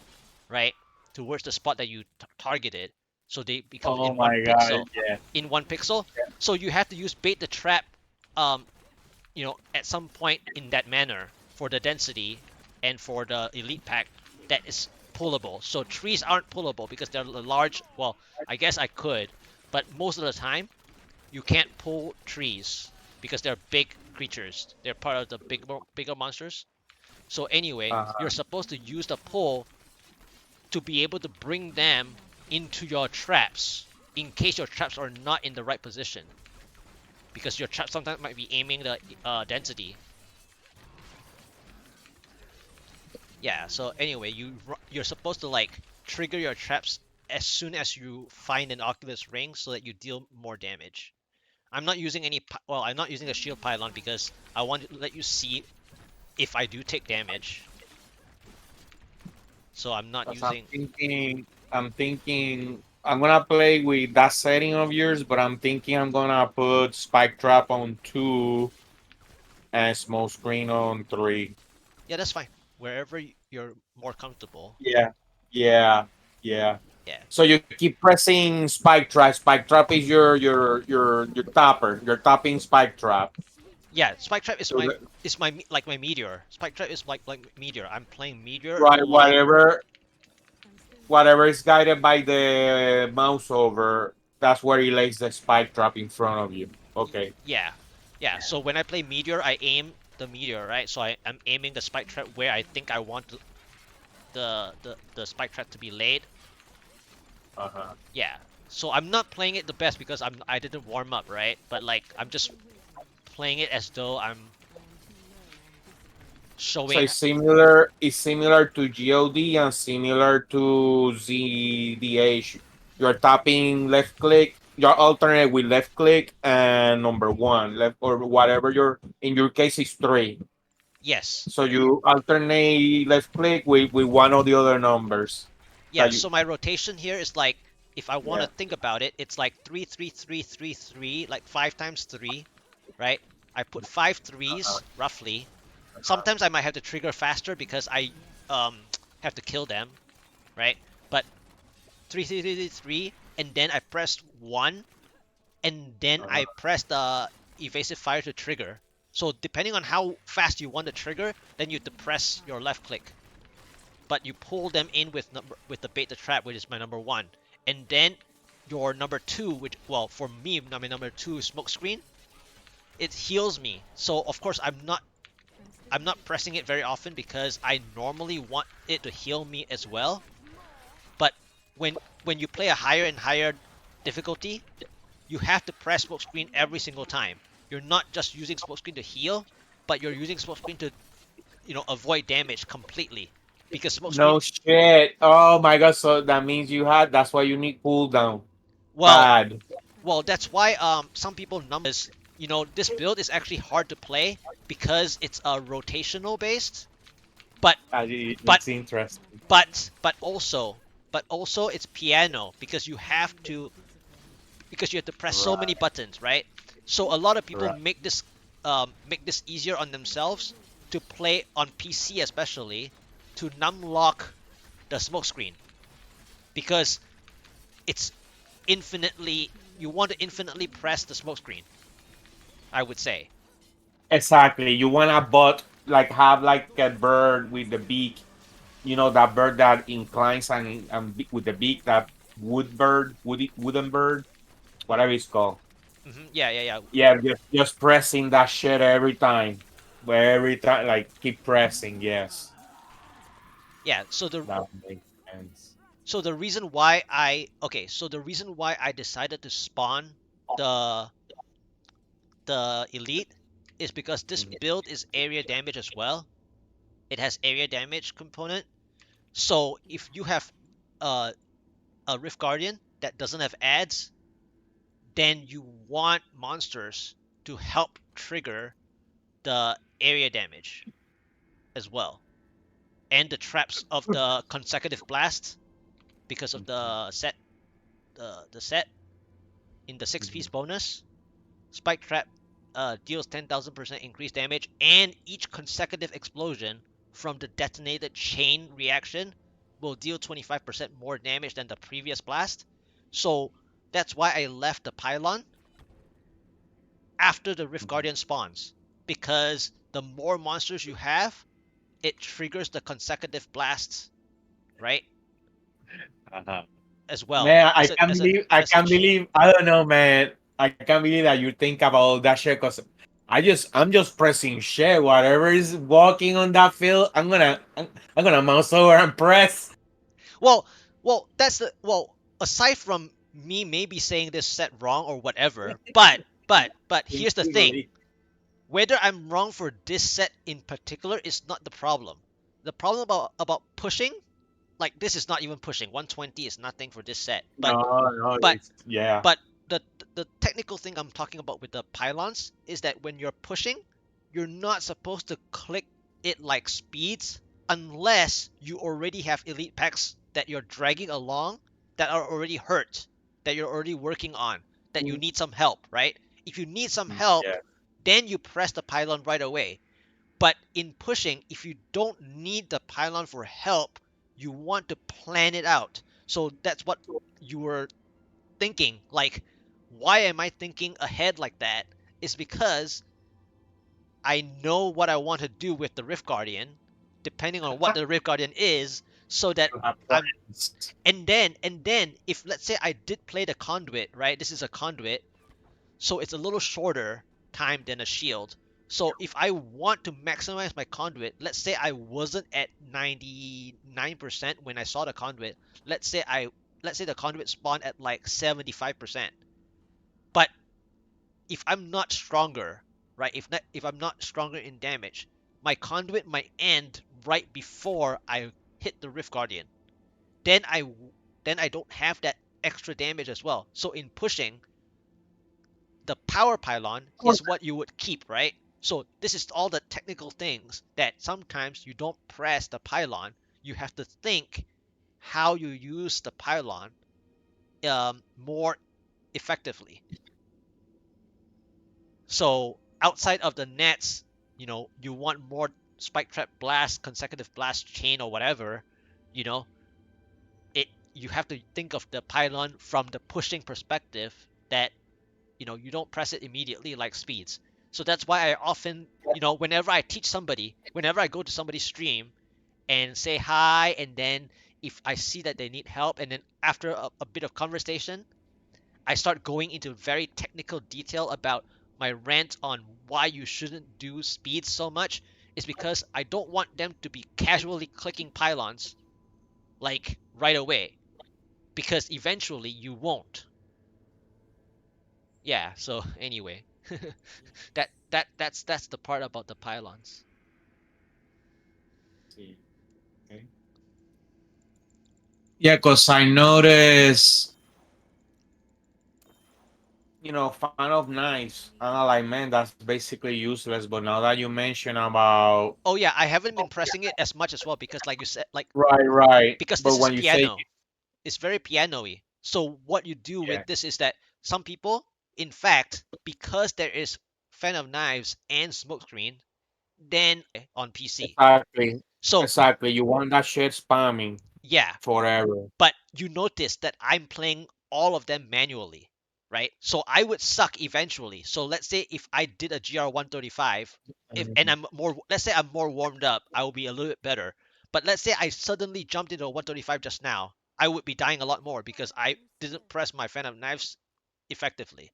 right? Towards the spot that you targeted. So they become Oh in one my god, pixel. yeah. In one pixel. So you have to use bait the trap, um, at some point in that manner for the density and for the elite pack that is pullable. So trees aren't pullable because they're large. Well, I guess I could, but most of the time you can't pull trees because they're big creatures. They're part of the bigger monsters. So anyway, you're Uh-huh. supposed to use the pull to be able to bring them into your traps in case your traps are not in the right position because your trap sometimes might be aiming the density. Yeah. So anyway, you're supposed to like trigger your traps as soon as you find an Oculus ring so that you deal more damage. I'm not using any. Well, I'm not using a shield pylon because I want to let you see if I do take damage. So I'm not Because I'm using. thinking, I'm thinking I'm gonna play with that setting of yours, but I'm thinking I'm gonna put spike trap on 2 and smoke screen on 3. Yeah, that's fine. Wherever you're more comfortable. Yeah, yeah, yeah. Yeah. So you keep pressing spike trap. Spike trap is your topper. You're topping spike trap. Yeah, Spike Trap So the, is my like my meteor. Spike Trap is like meteor. I'm playing meteor right, like whatever is guided by the mouse over, that's where he lays the spike trap in front of you. Okay. yeah. Yeah, so when I play meteor, I aim the meteor, right? So I'm aiming the Spike Trap where I think I want the Spike Trap to be laid. Uh-huh. Yeah. So I'm not playing it the best because I didn't warm up, right? But like I'm just playing it as though I'm So showing. it's similar to GOD and similar to ZDH. You're tapping left click, you're alternate with left click and number one, left or whatever your in your case is three. Yes. So you alternate left click with one of the other numbers Yeah, that you so my rotation here is like if I want to yeah. think about it, it's like 3 3 3 3 3, like 5 times 3, right? I put five Uh-huh. threes roughly. Sometimes I might have to trigger faster because I um have to kill them, right? But 3 3 3 3 3, and then I press one, and then Uh-huh. I press the evasive fire to trigger. So depending on how fast you want to trigger, then you have to press your left click, but you pull them in with the bait the trap, which is my number one, and then your number two, which well for me my number two smoke screen, it heals me. So of course I'm not pressing it very often because I normally want it to heal me as well. But when you play a higher and higher difficulty, you have to press smoke screen every single time. You're not just using smoke screen to heal, but you're using smoke screen to avoid damage completely because smoke screen. No shit. Oh my god, so that means that's why you need cooldown. Well, Bad. that's why some people this build is actually hard to play because it's rotational based, but but It's interesting. but also it's piano because you have to press so many Right, buttons, right? So a lot of people right. make this easier on themselves to play on PC, especially to numlock the smoke screen because it's infinitely you want to infinitely press the smoke screen, I would say. Exactly. You want a bot like have like a bird with the beak. You know that bird that inclines with the beak, that wooden bird, whatever it's called. Yeah, yeah, yeah. Yeah, just pressing that shit every time. Every time, like keep pressing. Yes, Yeah, so the that makes sense. so the reason why I okay, so the reason why I decided to spawn the the elite is because this Mhm. build is area damage as well. It has area damage component. So if you have uh, a Rift Guardian that doesn't have ads, then you want monsters to help trigger the area damage as well, and the traps of the consecutive blast because of the set in the six piece Mhm. bonus. Spike Trap deals 10,000% increased damage, and each consecutive explosion from the detonated chain reaction will deal 25% more damage than the previous blast. So that's why I left the pylon after the Rift Mhm. Guardian spawns, because the more monsters you have, it triggers the consecutive blasts, right? Uh-huh. As well Man, as a I can't message. believe, I don't know, man. I can't believe that you think about that shit because I'm just pressing shit. Whatever is walking on that field, I'm gonna mouse over and press. Well, that's the well. Aside from me maybe saying this set wrong or whatever, but here's the thing: Instinctively. whether I'm wrong for this set in particular is not the problem. The problem about pushing, like this is not even pushing. 120 is nothing for this set. But No, no, but it's yeah. but the the technical thing I'm talking about with the pylons is that when you're pushing, you're not supposed to click it like speeds unless you already have elite packs that you're dragging along that are already hurt, that you're already working on, that you need some help, right? If you need some help, Yeah. then you press the pylon right away. But in pushing, if you don't need the pylon for help, you want to plan it out. So that's what you were thinking. Like, why am I thinking ahead like that? Is because I know what I want to do with the Rift Guardian, depending on what the Rift Guardian is, so that You have I'm plans. and then if let's say I did play the conduit, right? This is a conduit, so it's a little shorter time than a shield. So if I want to maximize my conduit, let's say I wasn't at 99% when I saw the conduit. Let's say the conduit spawned at like 75%. But if I'm not stronger, right? If I'm not stronger in damage, my conduit might end right before I hit the Rift Guardian. Then I then I don't have that extra damage as well. So in pushing, the power pylon is what you would keep, right? So this is all the technical things that sometimes you don't press the pylon. You have to think how you use the pylon more effectively. So outside of the nets, you want more spike trap blast, consecutive blast chain or whatever, you know, it you have to think of the pylon from the pushing perspective that you don't press it immediately like speeds. So that's why I often, whenever I teach somebody, whenever I go to somebody's stream and say hi, and then if I see that they need help, and then after a bit of conversation, I start going into very technical detail about my rant on why you shouldn't do speeds so much, is because I don't want them to be casually clicking pylons like right away, because eventually you won't. Yeah, so anyway, that's the part about the pylons. See, okay. Yeah, because I noticed, Fan of Knives, and I'm like, man, that's basically useless. But now that you mention about, Oh yeah, I haven't been pressing it as much as well because like you said, like right, right. because But this is when you say, piano. It's very piano-y. So what you do yeah, with this is that some people, in fact, because there is Fan of Knives and Smokescreen, then on PC. exactly, So exactly, you want that shit spamming yeah, forever. but you notice that I'm playing all of them manually, right? So I would suck eventually. So let's say if I did a GR 135, if and Mhm. I'm more, let's say I'm more warmed up, I will be a little bit better. But let's say I suddenly jumped into a 135 just now, I would be dying a lot more because I didn't press my Fan of Knives effectively,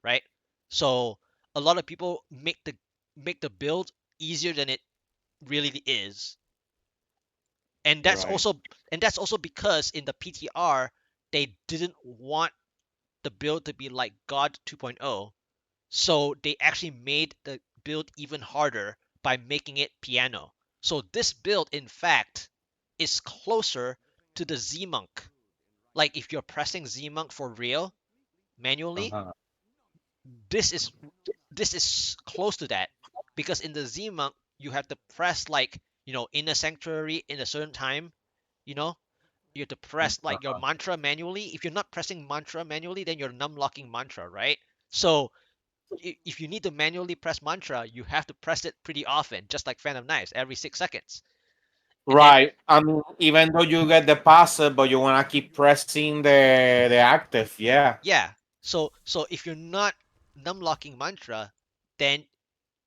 right? So a lot of people make the build easier than it really is, and that's Right. also and that's also because in the PTR they didn't want the build to be like God 2.0, so they actually made the build even harder by making it piano. So this build, in fact, is closer to the Z Monk. Like if you're pressing Z Monk for real manually, Uh-huh. this is this is close to that, because in the Z Monk you have to press like in a sanctuary in a certain time, you know you have to press like your Uh-huh. mantra manually. If you're not pressing mantra manually, then you're num locking mantra, right? So if you need to manually press mantra, you have to press it pretty often, just like Phantom Knives, every 6 seconds. And then Right. I mean, even though you get the passive, but you wanna keep pressing the active, yeah. yeah, so if you're not num locking mantra, then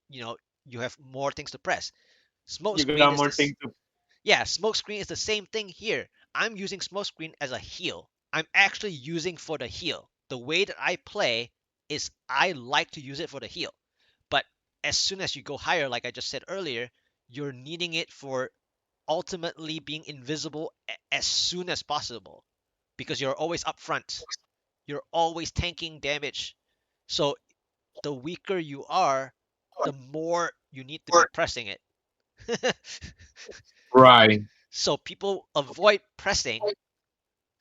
you know you have more things to press. Smoke You screen got is more this. things to. Yeah, smoke screen is the same thing here. I'm using smoke screen as a heal. I'm actually using for the heal. The way that I play is I like to use it for the heal. But as soon as you go higher, like I just said earlier, you're needing it for ultimately being invisible as soon as possible, because you're always up front. You're always tanking damage. So the weaker you are, the more you need to be pressing it. Right. So people avoid pressing.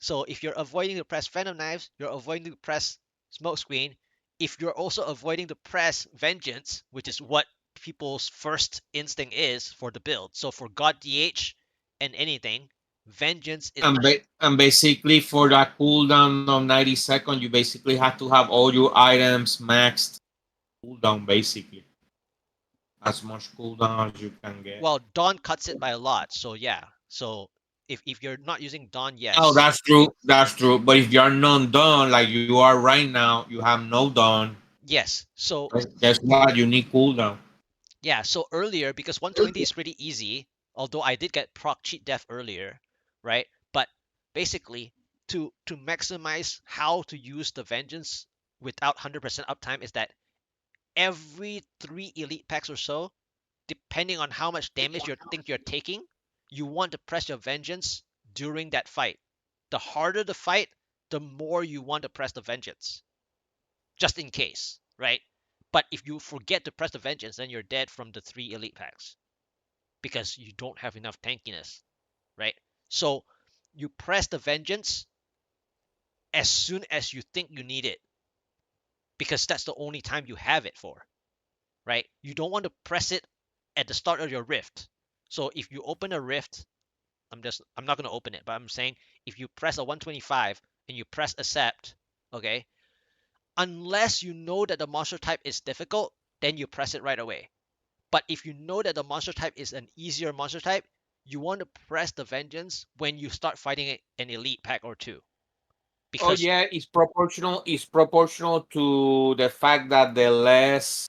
So if you're avoiding to press Phantom Knives, you're avoiding to press smoke screen, if you're also avoiding to press vengeance, which is what people's first instinct is for the build. So for God DH and anything, vengeance is And basically for that cooldown of 90 seconds, you basically have to have all your items maxed cooldown basically. As much cooldown as you can get. well, Dawn cuts it by a lot. So yeah. So if you're not using Dawn, Oh, yes. that's true. That's true. But if you're not done like you are right now, you have no done. Yes. So Guess what? You need cooldown. yeah, so earlier, because 120 is pretty easy, although I did get proc cheat death earlier, right? But basically, to maximize how to use the vengeance without 100% uptime is that every 3 elite packs or so, depending on how much damage you think you're taking, you want to press your vengeance during that fight. The harder the fight, the more you want to press the vengeance, just in case, right? But if you forget to press the vengeance, then you're dead from the 3 elite packs because you don't have enough tankiness, right? So you press the vengeance as soon as you think you need it because that's the only time you have it for, right? You don't want to press it at the start of your rift. So if you open a rift, I'm not going to open it, but I'm saying if you press a 125 and you press accept, okay? Unless you know that the monster type is difficult, then you press it right away. But if you know that the monster type is an easier monster type, you want to press the vengeance when you start fighting an elite pack or two. Oh Because yeah, it's proportional. It's proportional to the fact that the less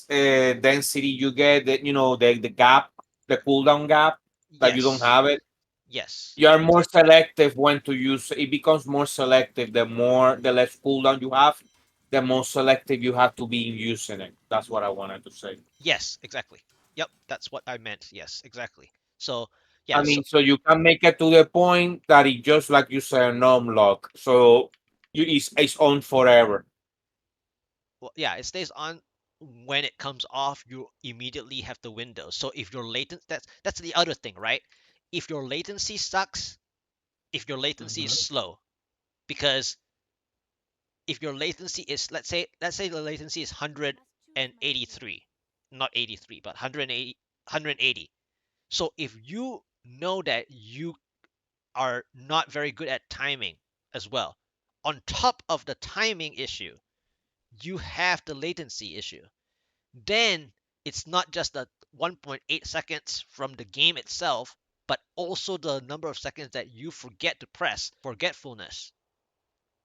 density you get, the gap, the cooldown gap that you don't yes, have it. yes, You are more exactly. selective when to use. It becomes more selective the less cooldown you have, the more selective you have to be in using it. That's what I wanted to say. Yes, exactly. Yep, that's what I meant. Yes, exactly. So I yeah, so mean, so you can make it to the point that it just like you say, a norm lock. So it's on forever. well, yeah, it stays on when it comes off. You immediately have the window. So if your latent, that's the other thing, right? If your latency sucks, if your latency is Mhm. slow, because if your latency is let's say the latency is 183, not 83 but 180, 180. So if you know that you are not very good at timing as well, on top of the timing issue you have the latency issue, then it's not just the 1.8 seconds from the game itself but also the number of seconds that you forget to press, forgetfulness,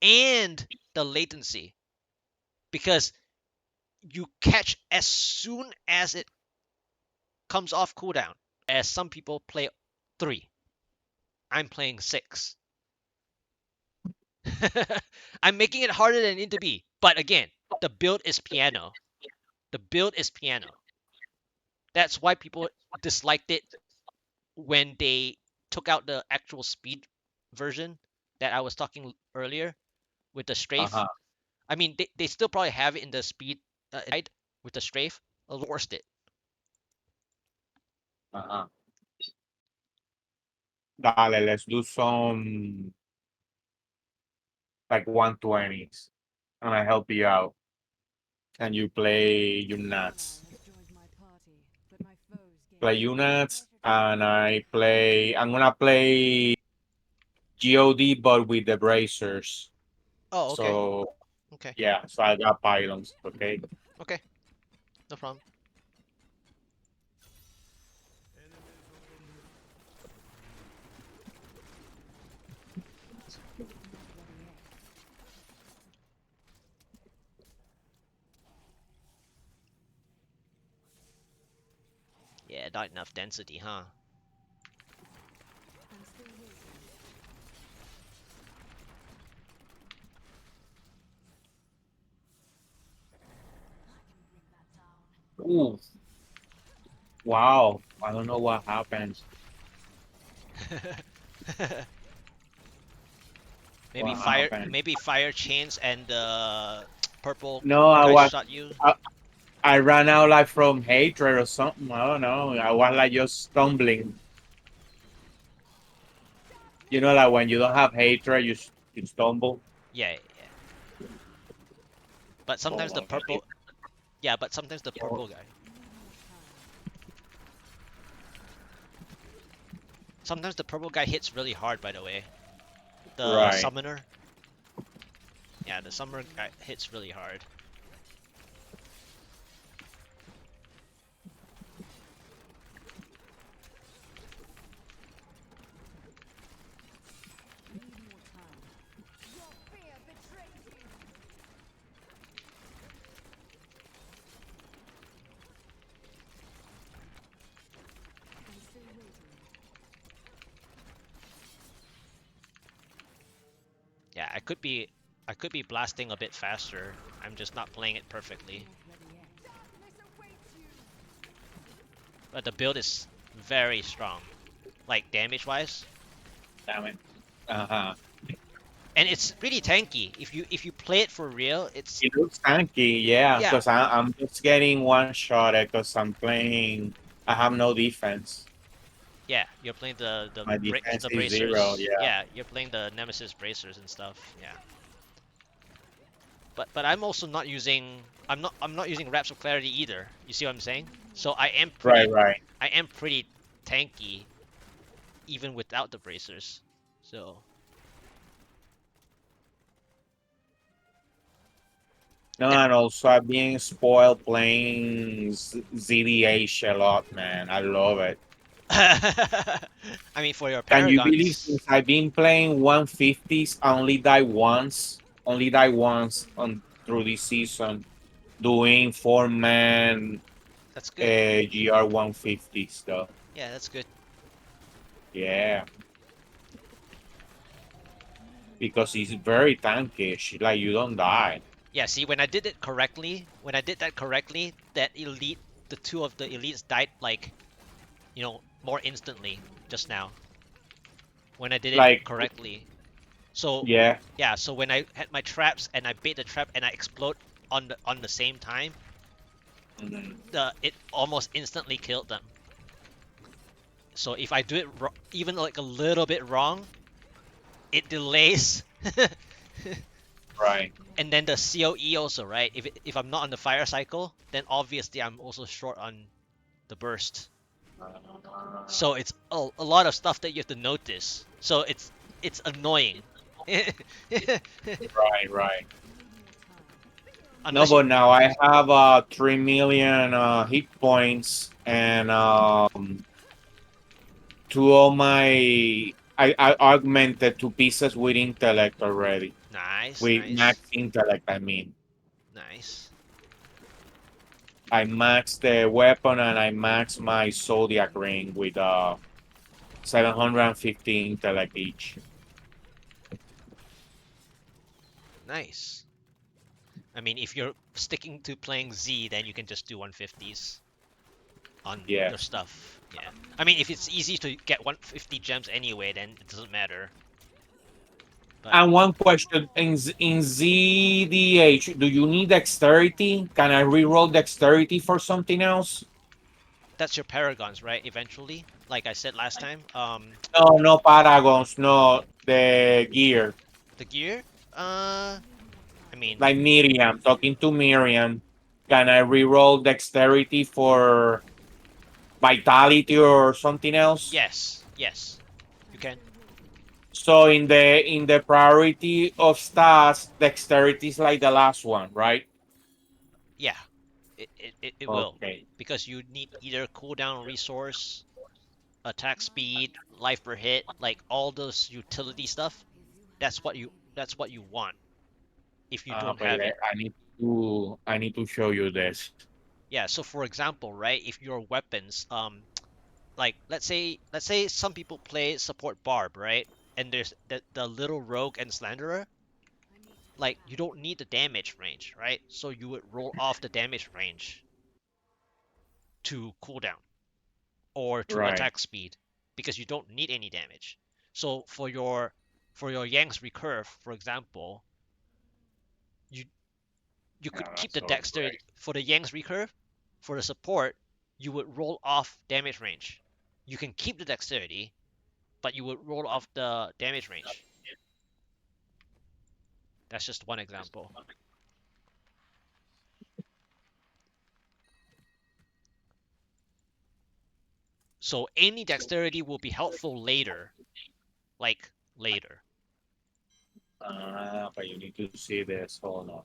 and the latency, because you catch as soon as it comes off cooldown. Whereas some people play 3. I'm playing 6. I'm making it harder than it need to be. But again, the build is piano. The build is piano. That's why people disliked it when they took out the actual speed version that I was talking earlier with the strafe. Uh-huh. I mean, they still probably have it in the speed with the strafe. Forced it. Uh-huh. Dale, let's do some like 120s. And I help you out. Can you play your nuts? Play units and I'm gonna play God but with the bracers. Oh, okay. So Okay. yeah, so I got pylons, okay? Okay. No problem. Yeah, not enough density, huh? Ooh, wow. I don't know what happens. maybe What fire happened? maybe fire chains and the purple No, I guys was shot you. I ran out like from hatred or something. I don't know. I was like just stumbling. Like when you don't have hatred, you stumble. Yeah, yeah. But sometimes Oh, the okay. purple, yeah, but sometimes the purple guy. Sometimes the purple guy hits really hard, by the way. The Right. summoner. Yeah, the summoner guy hits really hard. Yeah, I could be blasting a bit faster. I'm just not playing it perfectly. But the build is very strong, like damage wise, Damn it. Uh-huh. and it's really tanky. If you play it for real, it's It looks tanky, yeah, yeah, because I'm just getting one shot because I'm playing. I have no defense. yeah. You're playing the the My bra- defense the is zero. bracers. Yeah. Yeah, you're playing the Nemesis bracers and stuff. Yeah, but I'm also not using. I'm not using Wraps of Clarity either. You see what I'm saying? So Right. Right. I am pretty tanky even without the bracers. So No, and and also I'm being spoiled playing ZDH a lot, man. I love it. I mean for your Can you believe paragons, since I've been playing 150s, I only die once. Only die once on through this season doing 4-man that's good. GR 150s though. Yeah, that's good. Yeah, because it's very tankish. Like you don't die. Yeah, see, when I did that correctly, that elite, the two of the elites died like, more instantly just now when I did it Like correctly. So, yeah, yeah, so when I had my traps and I bait the trap and I explode on the same time, mhm, it almost instantly killed them. So if I do it even like a little bit wrong, it delays. right. And then the COE also, right? If I'm not on the fire cycle, then obviously I'm also short on the burst. So it's a lot of stuff that you have to notice. So it's annoying. Right, right. No, Unless you but now I have 3 million hit points and two of my I augmented 2 pieces with intellect already. nice, With max nice, intellect, I mean. nice. I maxed the weapon and I maxed my zodiac ring with 750 intellect each. Nice. I mean, if you're sticking to playing Z, then you can just do 150s on your Yes. stuff. Yeah. I mean, if it's easy to get 150 gems anyway, then it doesn't matter. But And one question in ZDH, do you need dexterity? Can I reroll dexterity for something else? that's your paragons, right? Eventually, like I said last time, No, no paragons, no the gear. the gear. Uh, I mean, Like Miriam, talking to Miriam. Can I reroll dexterity for vitality or something else? yes, yes, you can. So in the priority of stats, dexterity is like the last one, right? Yeah, it will Okay. because you need either cooldown resource, attack speed, life per hit, like all those utility stuff. That's what you want if you don't But have it. I need to show you this. Yeah, so for example, right, if your weapons, like let's say some people play support barb, right? And there's the little rogue and slanderer, like you don't need the damage range, right? So you would roll off the damage range to cooldown or to Right. attack speed because you don't need any damage. So for your Yang's recurve, for example, you you Yeah, could keep that's the so dexterity great. for the Yang's recurve. For the support, you would roll off damage range. You can keep the dexterity, but you would roll off the damage range. That's just one example. So any dexterity will be helpful later, like later. But you need to see this. Hold on.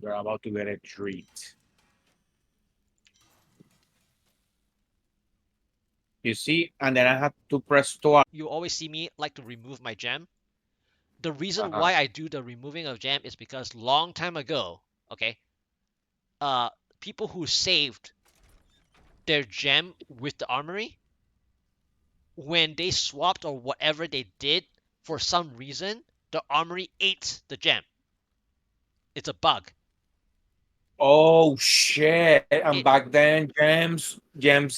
You're about to get a treat. You see? And then I have to press twice. You always see me like to remove my gem. The reason Uh-huh. why I do the removing of gem is because long time ago, okay, uh, people who saved their gem with the armory, when they swapped or whatever they did, for some reason, the armory ate the gem. It's a bug. Oh shit. And It back then, gems,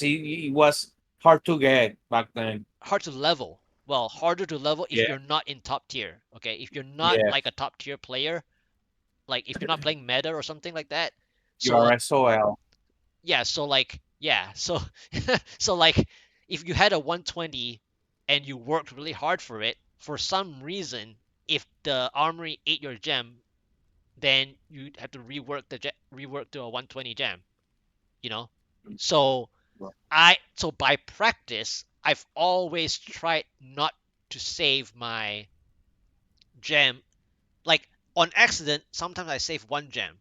it was hard to get back then. hard to level. Well, harder to level if Yeah. you're not in top tier. Okay, if you're not Yeah. like a top tier player, like if you're not playing meta or something like that. You So are SOL. yeah, so like yeah, so so like if you had a 120 and you worked really hard for it, for some reason, if the armory ate your gem, then you'd have to rework to a 120 gem, you know? So so by practice, I've always tried not to save my gem. Like on accident, sometimes I save one gem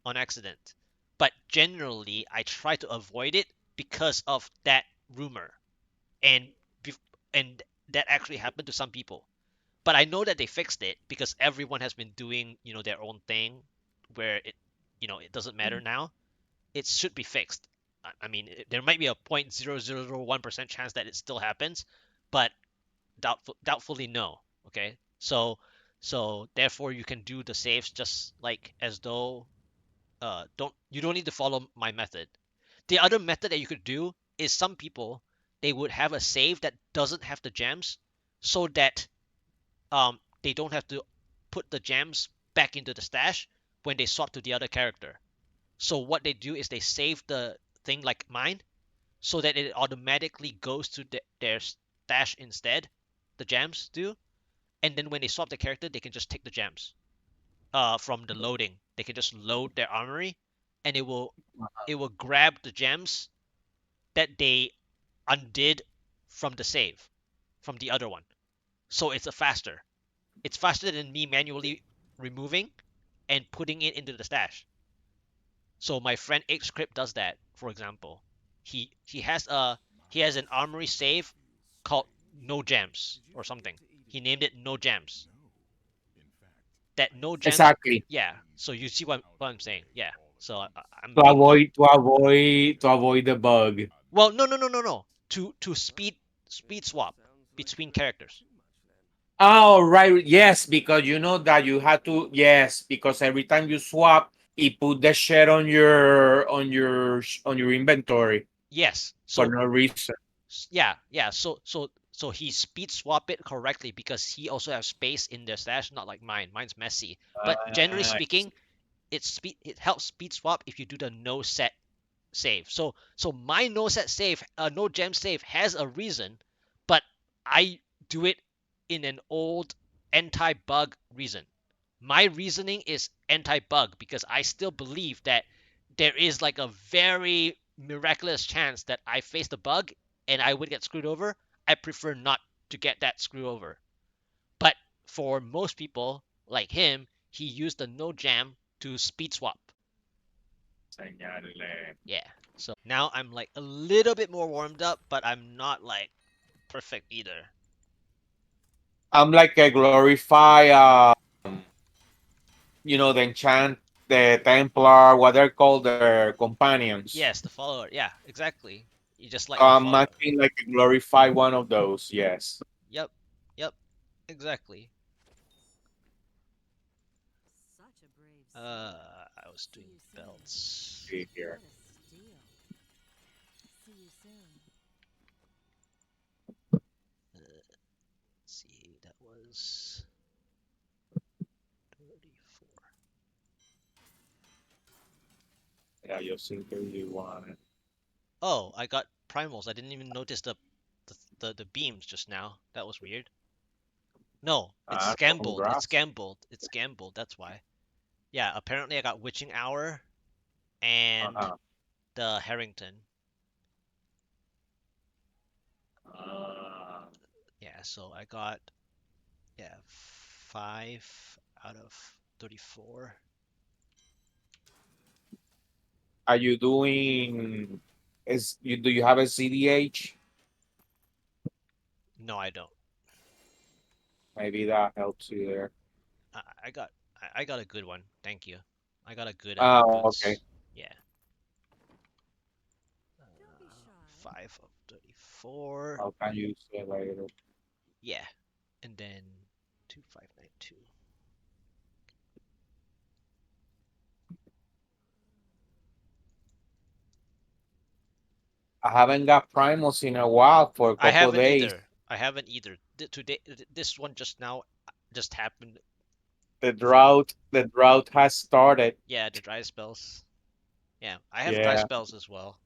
on accident, but generally I try to avoid it because of that rumor, and and that actually happened to some people. But I know that they fixed it because everyone has been doing their own thing, where it doesn't matter now. It should be fixed. I mean, there might be a 0.0001% chance that it still happens, but doubtfully no. Okay, so therefore you can do the saves just like as though don't need to follow my method. The other method that you could do is some people they would have a save that doesn't have the gems, so that they don't have to put the gems back into the stash when they swap to the other character. So what they do is they save the thing like mine, so that it automatically goes to their stash instead. The gems do, and then when they swap the character, they can just take the gems from the loading. They can just load their armory, and it will grab the gems that they undid from the save from the other one. So it's a faster. It's faster than me manually removing and putting it into the stash. So my friend Xcrypt does that, for example. He has an armory save called No Gems or something. He named it No Gems. That No Gems, Exactly. yeah. So you see what I'm saying, yeah. So I'm To being avoid the bug. well, no, no, no, no, no. To speed swap between characters. Oh, right. Yes, because you know that you had to. Yes, because every time you swap, it put the shit on your inventory Yes. for So no reason. yeah, yeah. So he speed swap it correctly because he also has space in their stash, not like mine. Mine's messy. But generally I speaking, see. it helps speed swap if you do the no set save. So my no set save, no gem save has a reason, but I do it in an old anti-bug reason. My reasoning is anti-bug because I still believe that there is like a very miraculous chance that I face the bug and I would get screwed over. I prefer not to get that screw over. But for most people like him, he used the no jam to speed swap. Señale. Yeah. So now I'm like a little bit more warmed up, but I'm not like perfect either. I'm like a glorify, the the Templar, what they're called, their companions. Yes, the follower. Yeah, exactly. You just like my I'm follower. acting like a glorify one of those. Yes. Yep. Yep. Exactly. I was doing belts. See here. Let's see, that was 34. Yeah, you seem to really want it. Oh, I got primals. I didn't even notice the beams just now. That was weird. No, it's Ah, scambled. It's congrats. scambled. It's scambled. That's why. Yeah, apparently I got Witching Hour and Uh-huh. the Harrington. Uh, Yeah, so I got, yeah, 5 out of 34. are you doing? Do you have a CDH? No, I don't. Maybe that helps you there. I got I got a good one. Thank you. I got a good Oh, okay. boots. Yeah. Uh, 5 of 34. How can you say later? Yeah. And then 2592. I haven't got primals in a while for a I couple of haven't days. either. I haven't either. Today, this one just now just happened The for me. drought has started. Yeah, the dry spells. Yeah, I have dry Yeah, spells as well.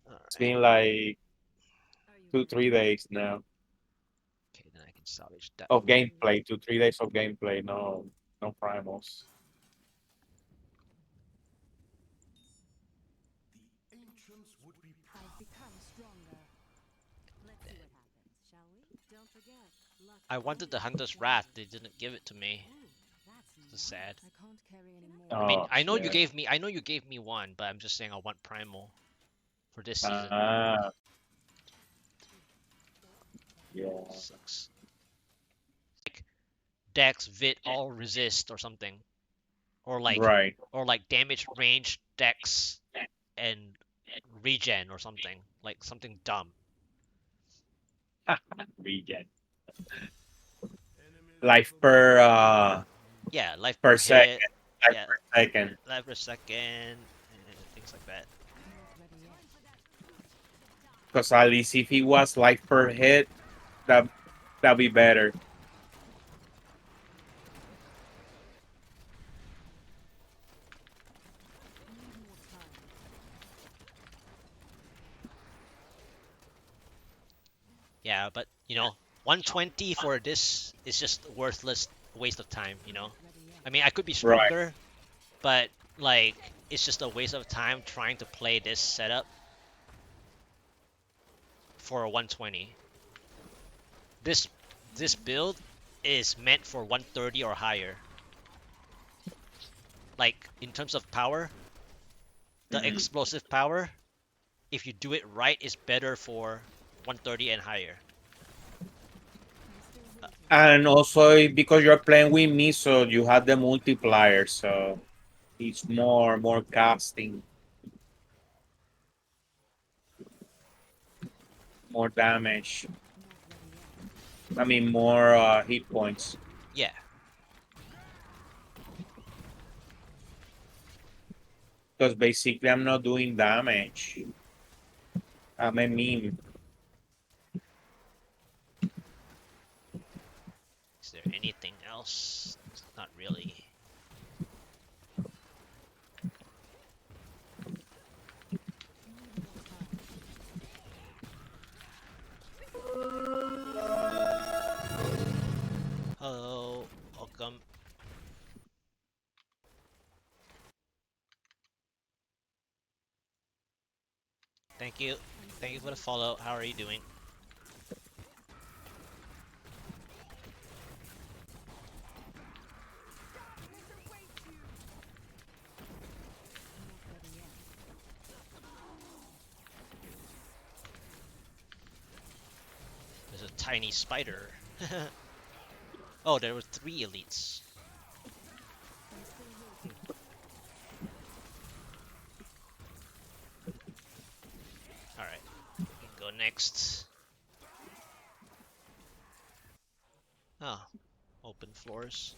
All it's right. been like 2, 3 days now Okay, then I can salvage that of one. gameplay. 2, 3 days of gameplay. No, no primals. I wanted the Hunter's Wrath. They didn't give it to me. It's sad. I mean, Oh shit. I know you gave me one, but I'm just saying I want Primal for this season. Ah, yeah. Sucks. Like Dex, Vit, all resist or something, Right. or like damage, range, Dex, and regen or something, like something dumb. Regen. Life Yeah, life per per hit. second. Life Yeah, per second. life per second, and things like that. Because at least if he was life per hit, that that'd be better. Yeah, but 120 for this is just worthless waste of time. I mean, I could be Right. stronger, but like it's just a waste of time trying to play this setup for a 120. This this build is meant for 130 or higher. Like in terms of power, the Mhm. explosive power, if you do it right, is better for 130 and higher. Uh, And also because you're playing with me, so you have the multiplier, so it's more casting, more damage. I mean more hit points. yeah, Because basically I'm not doing damage. I'm a meme. is there anything else? Not really. Hello, welcome. Thank you. Thank you for the follow. How are you doing? There's a tiny spider. Oh, there were three elites. Hmm. All right, we can go next. Oh, open floors.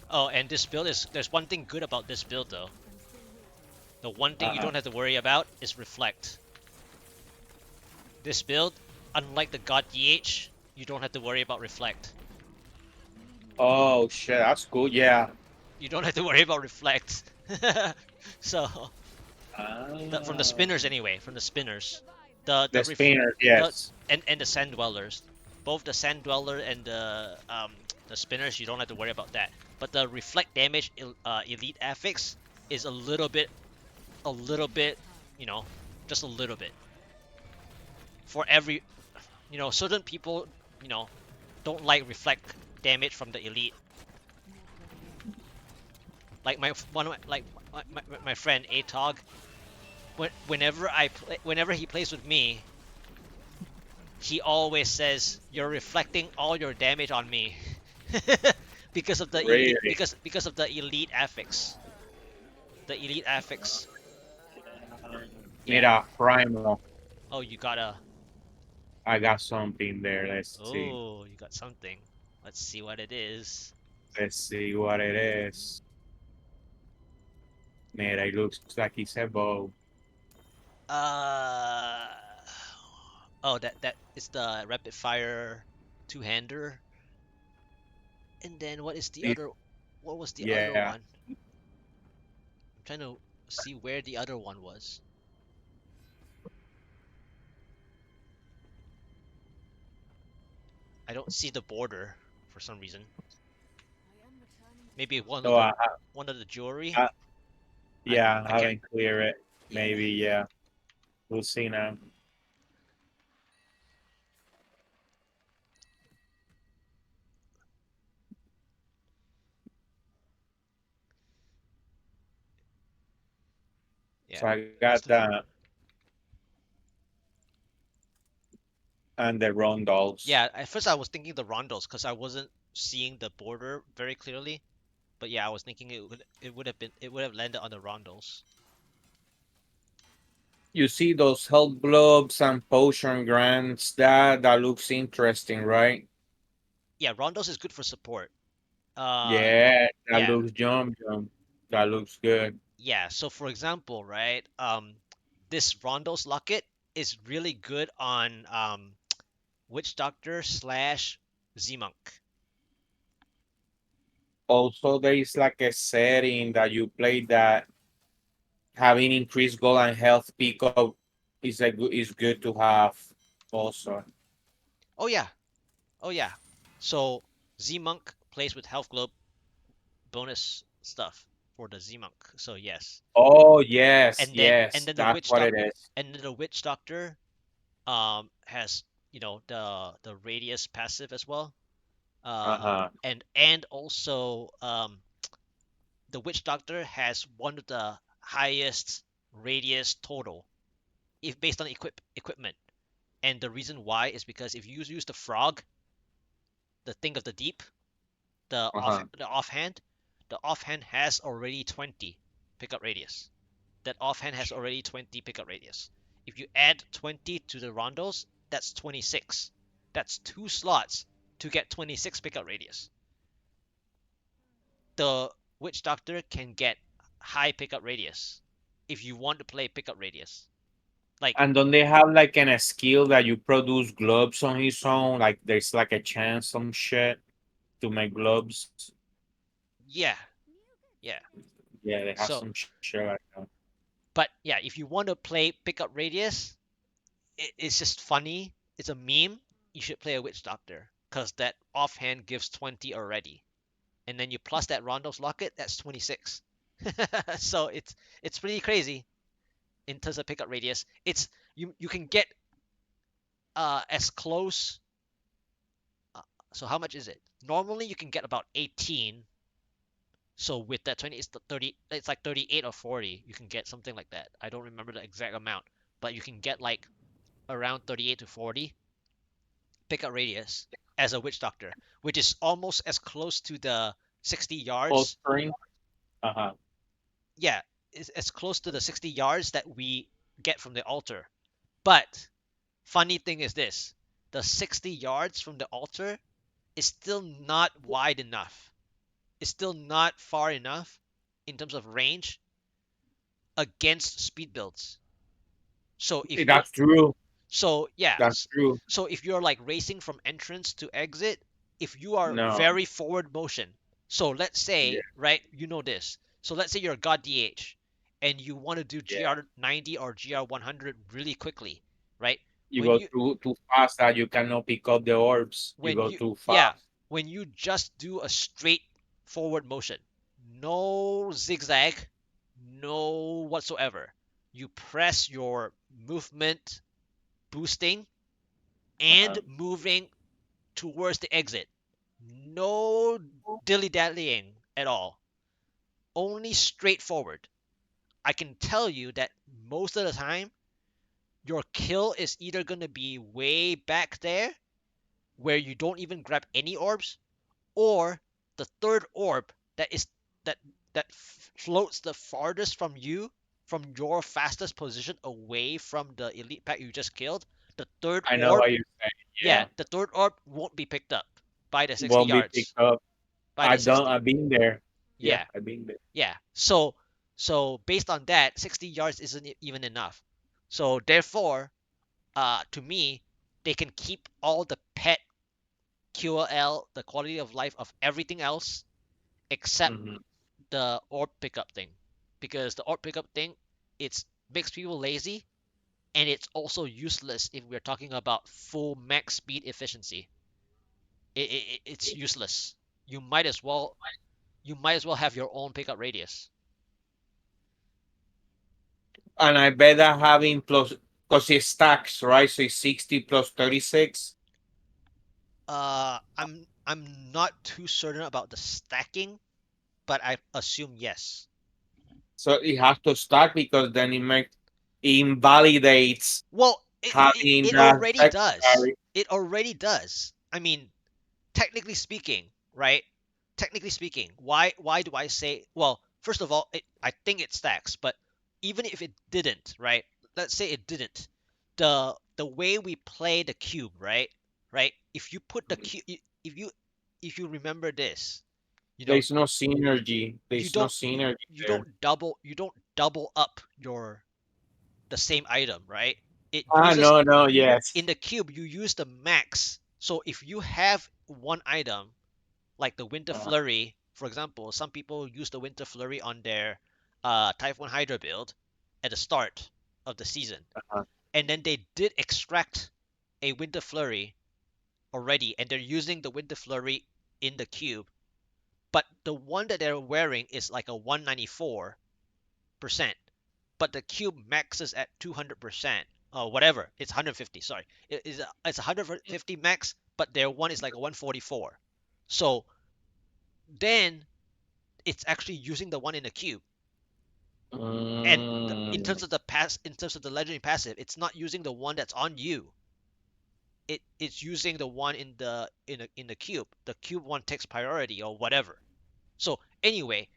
Oh, and this build is there's one thing good about this build though. The one thing you Uh-huh. don't have to worry about is reflect. This build, unlike the God DH, you don't have to worry about reflect. Oh shit, that's cool. Yeah. You don't have to worry about reflect. So from the Ah, spinners anyway, from the spinners, the the the ref, spinners, the yes. and the sand dwellers, both the sand dweller and the spinners, you don't have to worry about that. But the reflect damage elite affix is a little bit, you know, just a little bit for every, certain people, you know, don't like reflect damage from the elite. Like my one of my, like my friend Atog, whenever he plays with me, he always says you're reflecting all your damage on me because of the elite Really? because of the elite affix. The elite affix. Yeah. Mira, Primo. Oh, you gotta. I got something there. Let's see. Oh, you got something. Let's see what it is. Let's see what it is. Mira, it looks like it's a bow. Uh. Oh, that is the rapid fire two-hander. And then what is the It, other? What was the other yeah. one? I'm trying to see where the other one was. I don't see the border for some reason. Maybe So one of the jewelry. I yeah, I I can't. haven't clear it. Yeah, Maybe, yeah. We'll see now. yeah. So I It's got the that and the rondels. yeah. At first I was thinking the rondos because I wasn't seeing the border very clearly. But yeah, I was thinking it would have landed on the rondos. You see those health globes and potion grants. That looks interesting, right? Yeah, rondos is good for support. Uh, Yeah, that yeah, looks jump jump. That looks good. yeah. So for example, right, this rondos locket is really good on witch doctor slash Z monk. Also, there is like a setting that you play that having increased gold and health pickup is good to have also. Oh yeah, oh yeah. So Z monk plays with health globe bonus stuff for the Z monk. So yes, Oh yes, and then yes, that's what it is. the witch doctor has the radius passive as well. Uh-huh. And also the witch doctor has one of the highest radius total if based on equipment. And the reason why is because if you use the frog, the thing of the deep, Uh-huh. the offhand, the offhand has already 20 pickup radius. That offhand has already 20 pickup radius. If you add 20 to the rondos, that's 26. That's two slots to get 26 pickup radius. The witch doctor can get high pickup radius if you want to play pickup radius. Like, And don't they have like a skill that you produce gloves on his own? Like there's like a chance some shit to make gloves. yeah, yeah. Yeah, they have So, some shit like that. but yeah, if you want to play pickup radius, it's just funny. It's a meme. You should play a witch doctor because that offhand gives 20 already, and then you plus that rondo's locket, that's 26. So it's pretty crazy in terms of pickup radius. It's you can get as close. Uh, so how much is it? Normally you can get about 18. So with that 20, it's 30. It's like 38 or 40. You can get something like that. I don't remember the exact amount, but you can get like around 38 to 40 pickup radius as a witch doctor, which is almost as close to the 60 Full yards. spring. Uh-huh. Yeah, it's as close to the 60 yards that we get from the altar. But funny thing is this, the 60 yards from the altar is still not wide enough. It's still not far enough in terms of range against speed builds. So if you're That's true. so yeah, That's true. so if you're like racing from entrance to exit, if you are No. very forward motion, so let's Yeah. say, right, you know this. So let's say you're a god DH and you want to do Yeah. GR90 or GR100 really quickly, right? You When go you too fast that you cannot pick up the orbs. You when go you too yeah, fast. when you just do a straight forward motion, no zigzag, no whatsoever. You press your movement boosting and Uh, moving towards the exit. No dilly dallying at all. Only straightforward. I can tell you that most of the time, your kill is either going to be way back there where you don't even grab any orbs, or the third orb that is that that floats the farthest from you, from your fastest position away from the elite pack you just killed. The third I know orb, what you're saying. yeah, Yeah, the third orb won't be picked up by the 60 won't be yards. picked up. By the 60. I've been there. Yeah, Yeah, I've been there. yeah. So based on that, 60 yards isn't even enough. So therefore, to me, they can keep all the pet QOL, the quality of life of everything else except Hmm. the orb pickup thing, because the orb pickup thing, it's makes people lazy, and it's also useless if we're talking about full max speed efficiency. It's useless. You might as well you might as well have your own pickup radius. And I bet that having plus, because it stacks, right? So it's 60 plus 36. I'm not too certain about the stacking, but I assume yes. So it has to stack because then it invalidates Well, having it that already does. secondary. It already does. I mean, technically speaking, right? Technically speaking, why do I say? Well, first of all, I think it stacks, but even if it didn't, right? Let's say it didn't. The way we play the cube, right? Right? If you put the cube, if you remember this, you know, There's no synergy. you There's no don't synergy you there. don't double up your the same item, right? It Ah, uses no, no, yes. in the cube you use the max. So if you have one item like the Winter Uh, Flurry, for example, some people use the Winter Flurry on their Typhoon Hydra build at the start of the season, uh, and then they did extract a Winter Flurry already, and they're using the Winter Flurry in the cube, but the one that they're wearing is like a 194%, but the cube maxes at 200%, or whatever. It's 150. Sorry, it's 150 max, but their one is like a 144. So then it's actually using the one in the cube. And in terms mm, of in terms of the legendary passive, it's not using the one that's on you. It's using the one in the cube. The cube one takes priority or whatever. So anyway,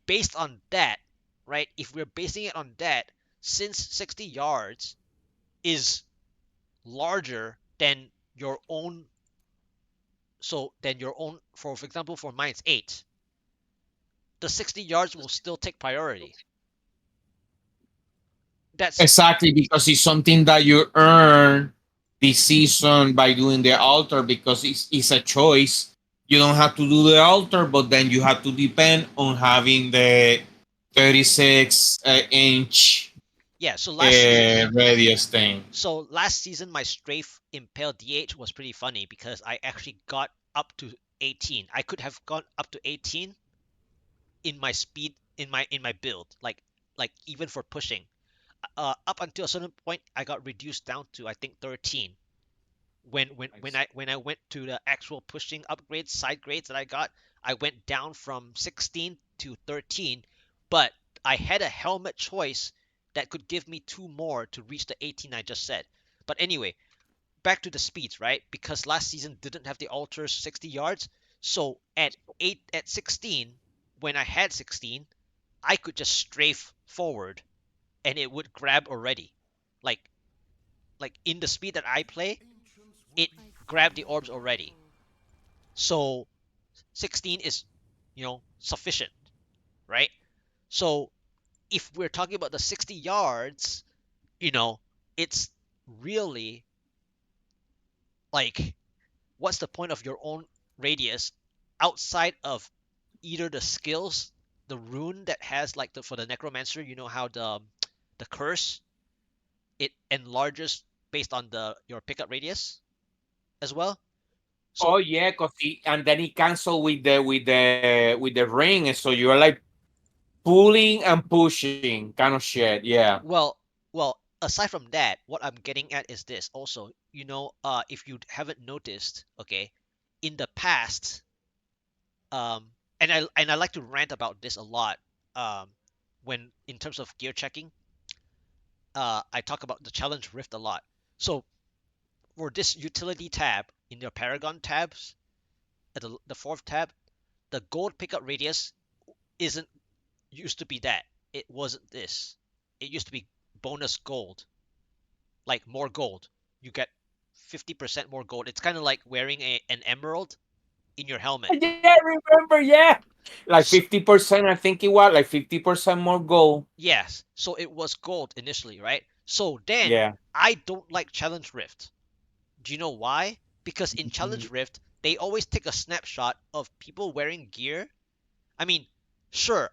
based on that, right? If we're basing it on that, since 60 yards is larger than your own, so than your own, for example, for mine it's 8, the 60 yards will still take priority. That's exactly, because it's something that you earn this season by doing the altar because it's a choice. You don't have to do the altar, but then you have to depend on having the 36 inch yeah. So last season, radius thing. my strafe impale DH was pretty funny because I actually got up to 18. I could have gone up to 18 in my speed in my build, like even for pushing. Up until a certain point, I got reduced down to I think 13. When I went to the actual pushing upgrades, side grades that I got, I went down from 16 to 13, but I had a helmet choice that could give me two more to reach the 18 I just said. But anyway, back to the speeds, right? Because last season didn't have the ultra 60 yards, so at 16, when I had 16, I could just strafe forward and it would grab already. Like in the speed that I play, it grabbed the orbs already. So 16 is, sufficient, right? So if we're talking about the 60 yards, you know, it's really like, what's the point of your own radius outside of either the skills? the rune that has like the for the necromancer, you know how the curse it enlarges based on the your pickup radius as well. So Oh yeah, cause and then he cancel with the ring, and so you're like pulling and pushing kind of shit. Yeah. well, aside from that, what I'm getting at is this also, if you haven't noticed, okay, in the past, um, and I like to rant about this a lot, um, when in terms of gear checking, I talk about the challenge rift a lot. So for this utility tab in your Paragon tabs, at the fourth tab, the gold pickup radius isn't used to be that. It wasn't this. It used to be bonus gold, like more gold. You get 50% more gold. It's kind of like wearing an emerald in your helmet. Yeah, remember, yeah. Like So, 50%, I think it was like 50% more gold. yes, so it was gold initially, right? So then Yeah. I don't like Challenge Rift. Do you know why? Because in Challenge Rift, they always take a snapshot of people wearing gear. I mean, sure,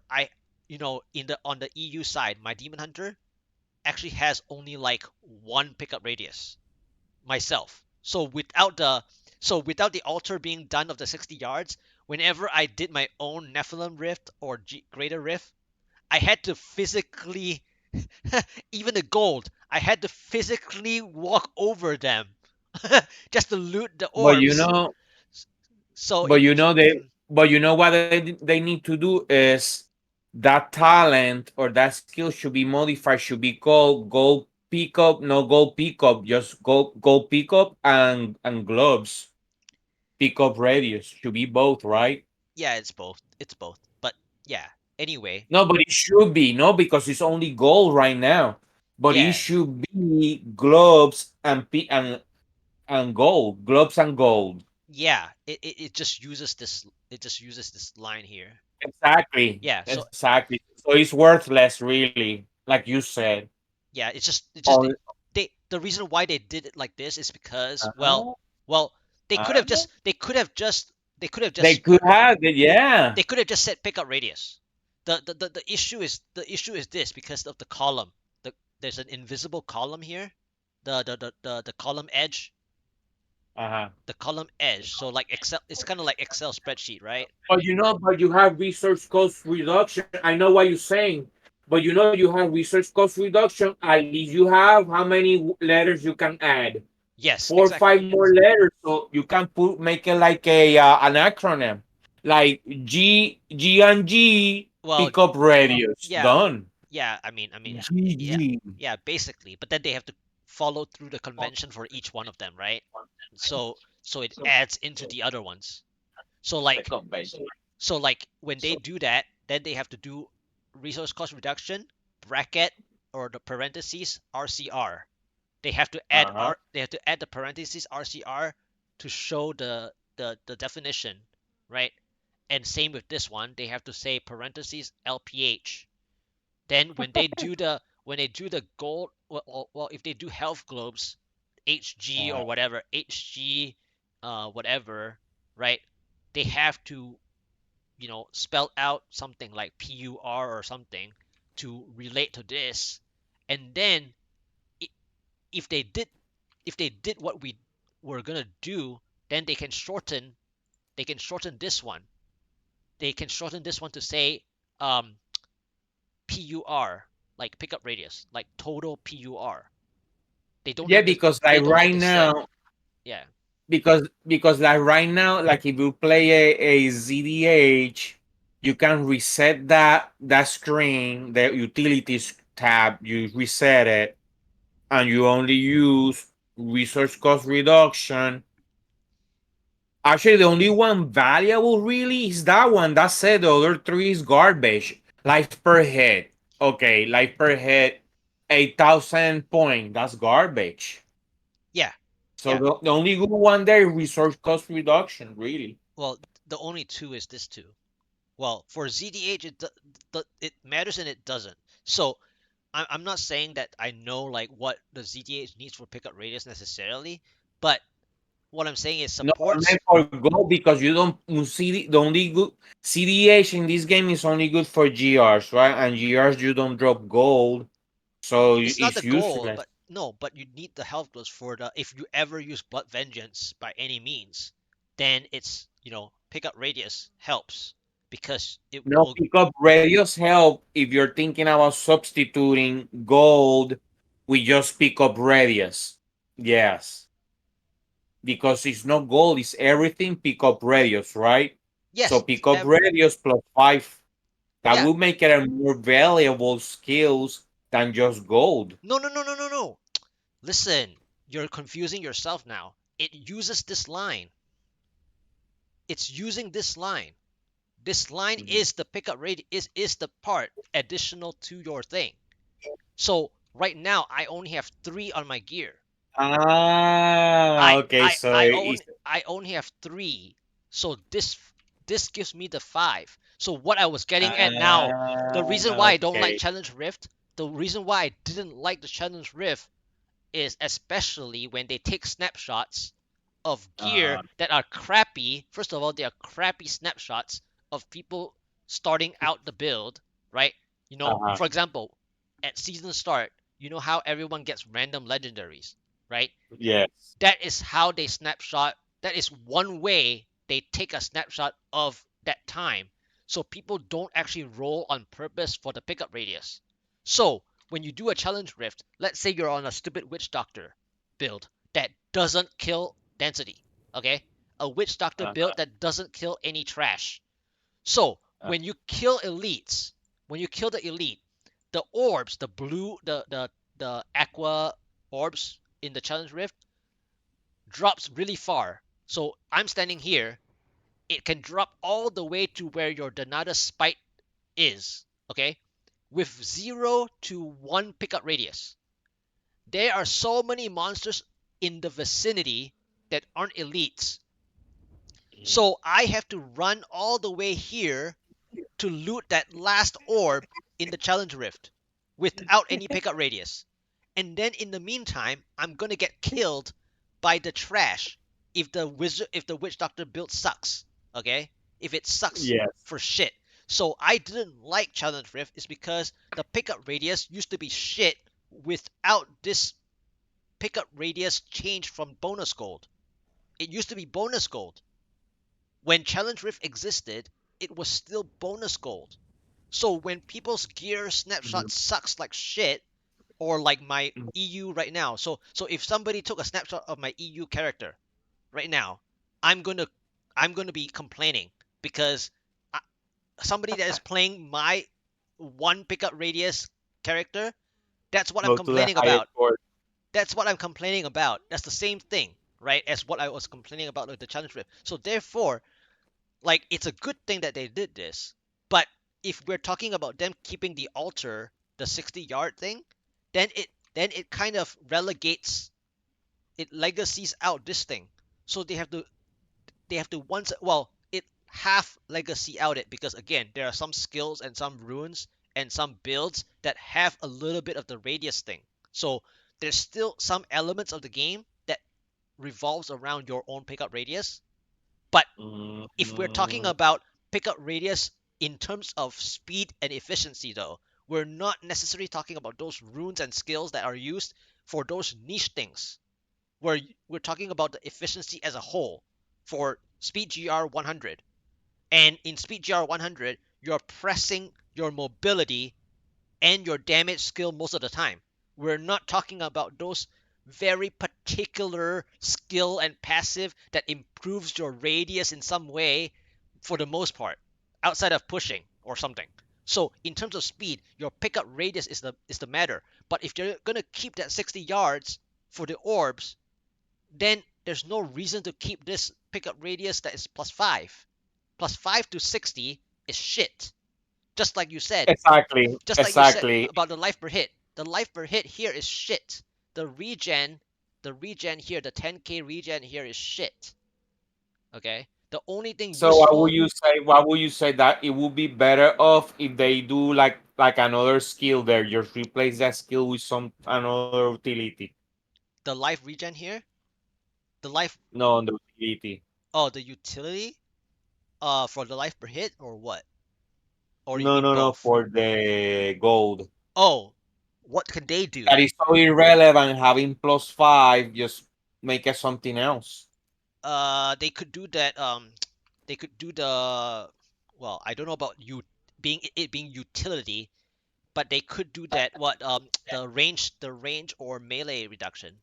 in the on the EU side, my Demon Hunter actually has only like one pickup radius myself. So without the altar being done of the 60 yards, whenever I did my own Nephilim Rift or Greater Rift, I had to physically even the gold, I had to physically walk over them just to loot the But you orbs. know, So but it you know they, mhm. but you know what they need to do is that talent or that skill should be modified. Should be called gold pickup, no gold pickup, just gold pickup and gloves pickup radius should be both, right? Yeah, it's both. It's both. But yeah, anyway, No, but it should be no because it's only gold right now. But it yeah, should be gloves and gold, gloves and gold. yeah, it just uses this line here. Exactly, Yeah, so exactly. So it's worthless, really, like you said. yeah, it's just On the reason why they did it like this is because uh-huh, well, they could have uh-huh. just they could have just they could have They just could have it, they yeah. they could have just said pickup radius. The issue is this because of the column. There's an invisible column here. The column edge, Uh-huh. the column edge. So like Excel, it's kind of like Excel spreadsheet, right? But you have research cost reduction. I know what you're saying, but you have research cost reduction. At least you have how many letters you can add. Yes, 4 or 5 exactly. more letters, so you can put make it like a an acronym, like G and G Well, pickup radius yeah, done. yeah, yeah, GG. yeah, basically. But then they have to follow through the convention for each one of them, right? So it adds into the other ones. So like when they do that, then they have to do resource cost reduction bracket or the parentheses RCR. Uh-huh. They have to add the parentheses RCR to show the definition, right? And same with this one, they have to say parentheses LPH. Then when they do the gold, if they do health globes, HG or Uh, whatever, HG, whatever, right? They have to spell out something like PUR or something to relate to this, and then if they did if they did what we were gonna do, then they can shorten this one. They can shorten this one to say um, PUR, like pickup radius, like total PUR. They don't yeah, have to. because They like don't have right to say. now, Yeah. because like right now, like if you play a ZDH, you can reset that screen, the utilities tab, you reset it, and you only use resource cost reduction. Actually, the only one valuable really is that one. That's it. The other three is garbage. Life per head. Okay, life per head, 8,000 point. That's garbage. Yeah. So Yeah. the only good one there is resource cost reduction, really. Well, the only two is this two. Well, for ZDH, it matters and it doesn't. So I'm not saying that I know like what the ZDH needs for pickup radius necessarily, but What I'm saying is No, I supports. meant for gold because you don't CD the only good CDH in this game is only good for GRs, right? And GRs you don't drop gold, so It's not the it's goal, useless. but no, but you need the health boost for the if you ever use Blood Vengeance by any means, then it's pick up radius helps because it No, will. pick up radius help if you're thinking about substituting gold. We just pick up radius. Yes, because it's not gold, it's everything pick up radius, right? So Yes, it's pick up radius plus 5. That yeah. will make it a more valuable skills than just gold. No, no, no, no, no, no. Listen, you're confusing yourself now. It uses this line. It's using this line. This line Mhm. is the pickup rate is the part additional to your thing. So right now I only have 3 on my gear. Ah, okay. So it's I only have 3. So this gives me the 5. So what I was getting at now, the reason why I don't like okay. Challenge Rift, the reason why I didn't like the Challenge Rift is especially when they take snapshots of gear Uh, that are crappy. First of all, they are crappy snapshots of people starting out the build, right? uh, For example, at season start, you know how everyone gets random legendaries, right? yes. That is how they snapshot. That is one way they take a snapshot of that time. So people don't actually roll on purpose for the pickup radius. So when you do a challenge rift, let's say you're on a stupid witch doctor build that doesn't kill density, okay? A witch doctor Uh, build that doesn't kill any trash. So uh, when you kill the elite, the orbs, the blue, the aqua orbs in the challenge rift drops really far. So I'm standing here. It can drop all the way to where your Donata Spite is, okay? With 0 to 1 pickup radius. There are so many monsters in the vicinity that aren't elites. So I have to run all the way here to loot that last orb in the challenge rift without any pickup radius. And then in the meantime, I'm gonna get killed by the trash if the witch doctor build sucks. Okay? If it sucks yes. for shit. So I didn't like challenge rift is because the pickup radius used to be shit without this pickup radius change from bonus gold. It used to be bonus gold. When challenge rift existed, it was still bonus gold. So when people's gear snapshot Mhm. sucks like shit, or like my EU right now, so if somebody took a snapshot of my EU character right now, I'm gonna I'm gonna be complaining because I, somebody that is playing my one pickup radius character, that's what I'm Go to the complaining higher about. court. That's what I'm complaining about. That's the same thing, right? As what I was complaining about with the challenge rift. So therefore, like it's a good thing that they did this. But if we're talking about them keeping the altar, the 60-yard thing, then it kind of relegates it legacies out this thing. So they have to once well it half legacy out it because again there are some skills and some runes and some builds that have a little bit of the radius thing. So there's still some elements of the game that revolves around your own pickup radius, but if we're talking Mm, about pickup radius in terms of speed and efficiency, though, we're not necessarily talking about those runes and skills that are used for those niche things. We're talking about the efficiency as a whole for Speed GR 100. And in Speed GR 100, you're pressing your mobility and your damage skill most of the time. We're not talking about those very particular skill and passive that improves your radius in some way for the most part, outside of pushing or something. So in terms of speed, your pickup radius is the matter. But if you're gonna keep that 60 yards for the orbs, then there's no reason to keep this pickup radius that is plus 5. Plus 5 to 60 is shit. Just like you said, exactly. just like you said Exactly. about the life per hit. The life per hit here is shit. The regen here, the 10k regen here is shit. Okay? The only thing So what would useful, you say? What would you say that it would be better off if they do like another skill there? Just replace that skill with some another utility. the life regen here, The life. No, the utility. Oh, the utility. For the life per hit or what? Or you No, mean no, no, both? for the gold. Oh, what can they do? That is so irrelevant. Having +5, just make it something else. They could do that. They could do the. Well, I don't know about you being it being utility, but they could do that. What the range or melee reduction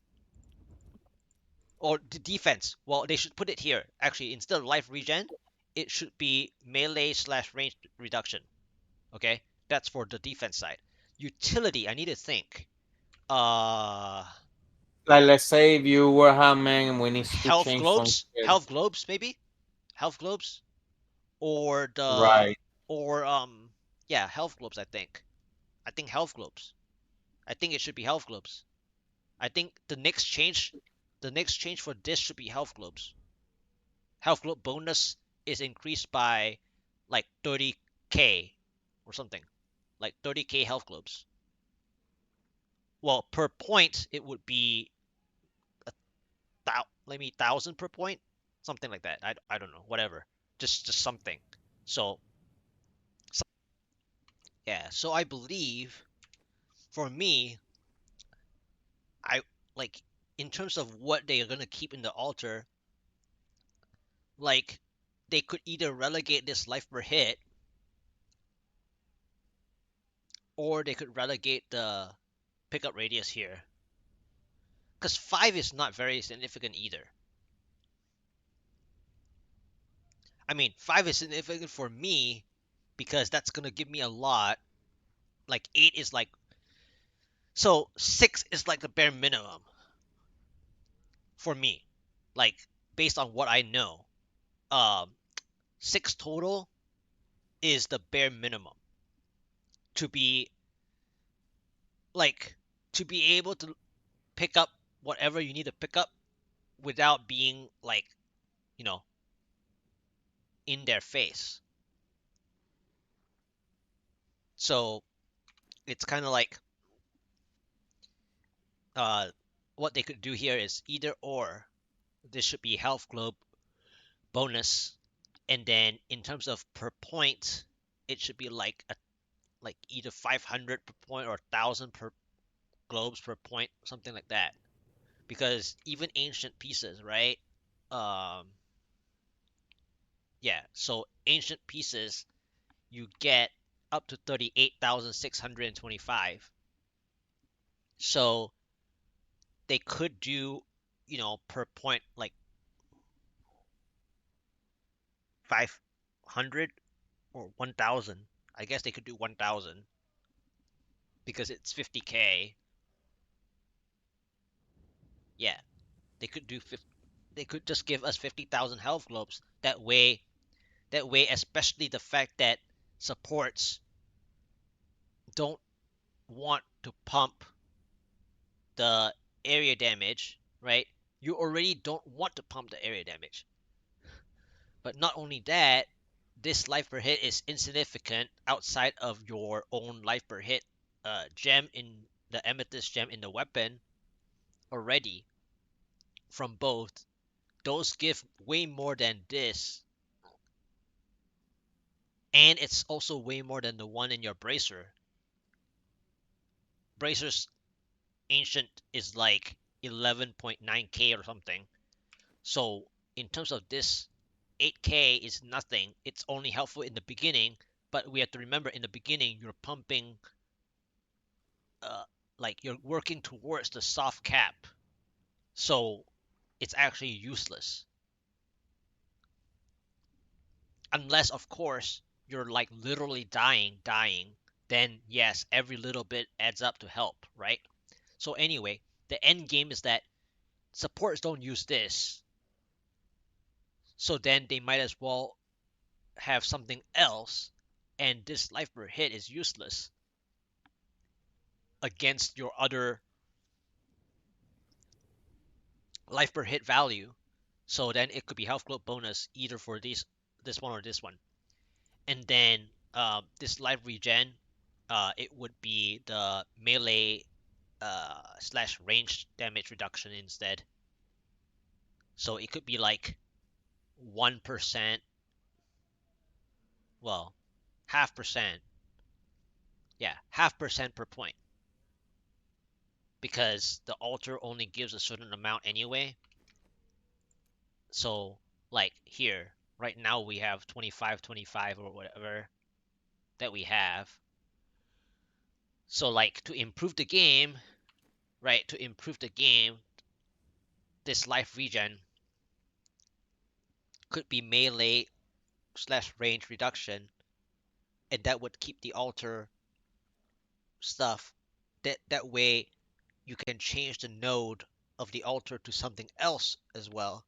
or the defense. Well, they should put it here. Actually, instead of life regen, it should be melee slash range reduction. Okay, that's for the defense side. Utility, I need to think. Uh, Like, let's say if you were Hammond and we need to change some shit. health globes, maybe health globes, or the Right. or yeah, health globes. I think health globes. I think it should be health globes. I think the next change for this should be health globes. Health globe bonus is increased by like 30k or something, like 30k health globes. Well, per point it would be a let me 1,000 per point, something like that. I don't know, whatever, just something. So yeah, so I believe for me, I like in terms of what they are gonna keep in the altar, like they could either relegate this life per hit or they could relegate the pickup radius here. Because 5 is not very significant either. I mean, 5 is significant for me because that's gonna give me a lot. Like 8 is like, so 6 is like the bare minimum for me. Like based on what I know. Um 6 total is the bare minimum to be like to be able to pick up whatever you need to pick up without being like, you know, in their face. So it's kind of like uh, what they could do here is either or. This should be health globe bonus, and then in terms of per point, it should be like either 500 per point or 1,000 per globes per point, something like that. Because even ancient pieces, right? Um, yeah. So ancient pieces, you get up to 38,625. So they could do, per point like 500 or 1,000. I guess they could do 1,000 because it's 50k. Yeah, they could do 50, they could just give us 50,000 health globes. That way, especially the fact that supports don't want to pump the area damage, right? You already don't want to pump the area damage. But not only that, this life per hit is insignificant outside of your own life per hit gem in the amethyst gem in the weapon already from both. Those give way more than this, and it's also way more than the one in your bracer. Bracer's ancient is like 11.9k or something. So in terms of this, 8k is nothing. It's only helpful in the beginning, but we have to remember in the beginning you're pumping, uh, like you're working towards the soft cap, so it's actually useless unless, of course, you're like literally dying. Then yes, every little bit adds up to help, right? So anyway, the end game is that supports don't use this, so then they might as well have something else, and this life per hit is useless against your other life per hit value. So then it could be health globe bonus either for this one or this one. And then this life regen, it would be the melee slash range damage reduction instead. So it could be like 1%, well, half percent. Yeah, half percent per point because the alter only gives a certain amount anyway. So, like here, right now we have 25, 25 or whatever that we have. So, like to improve the game, right? To improve the game, this life regen could be melee slash range reduction, and that would keep the alter stuff. That way, you can change the node of the altar to something else as well.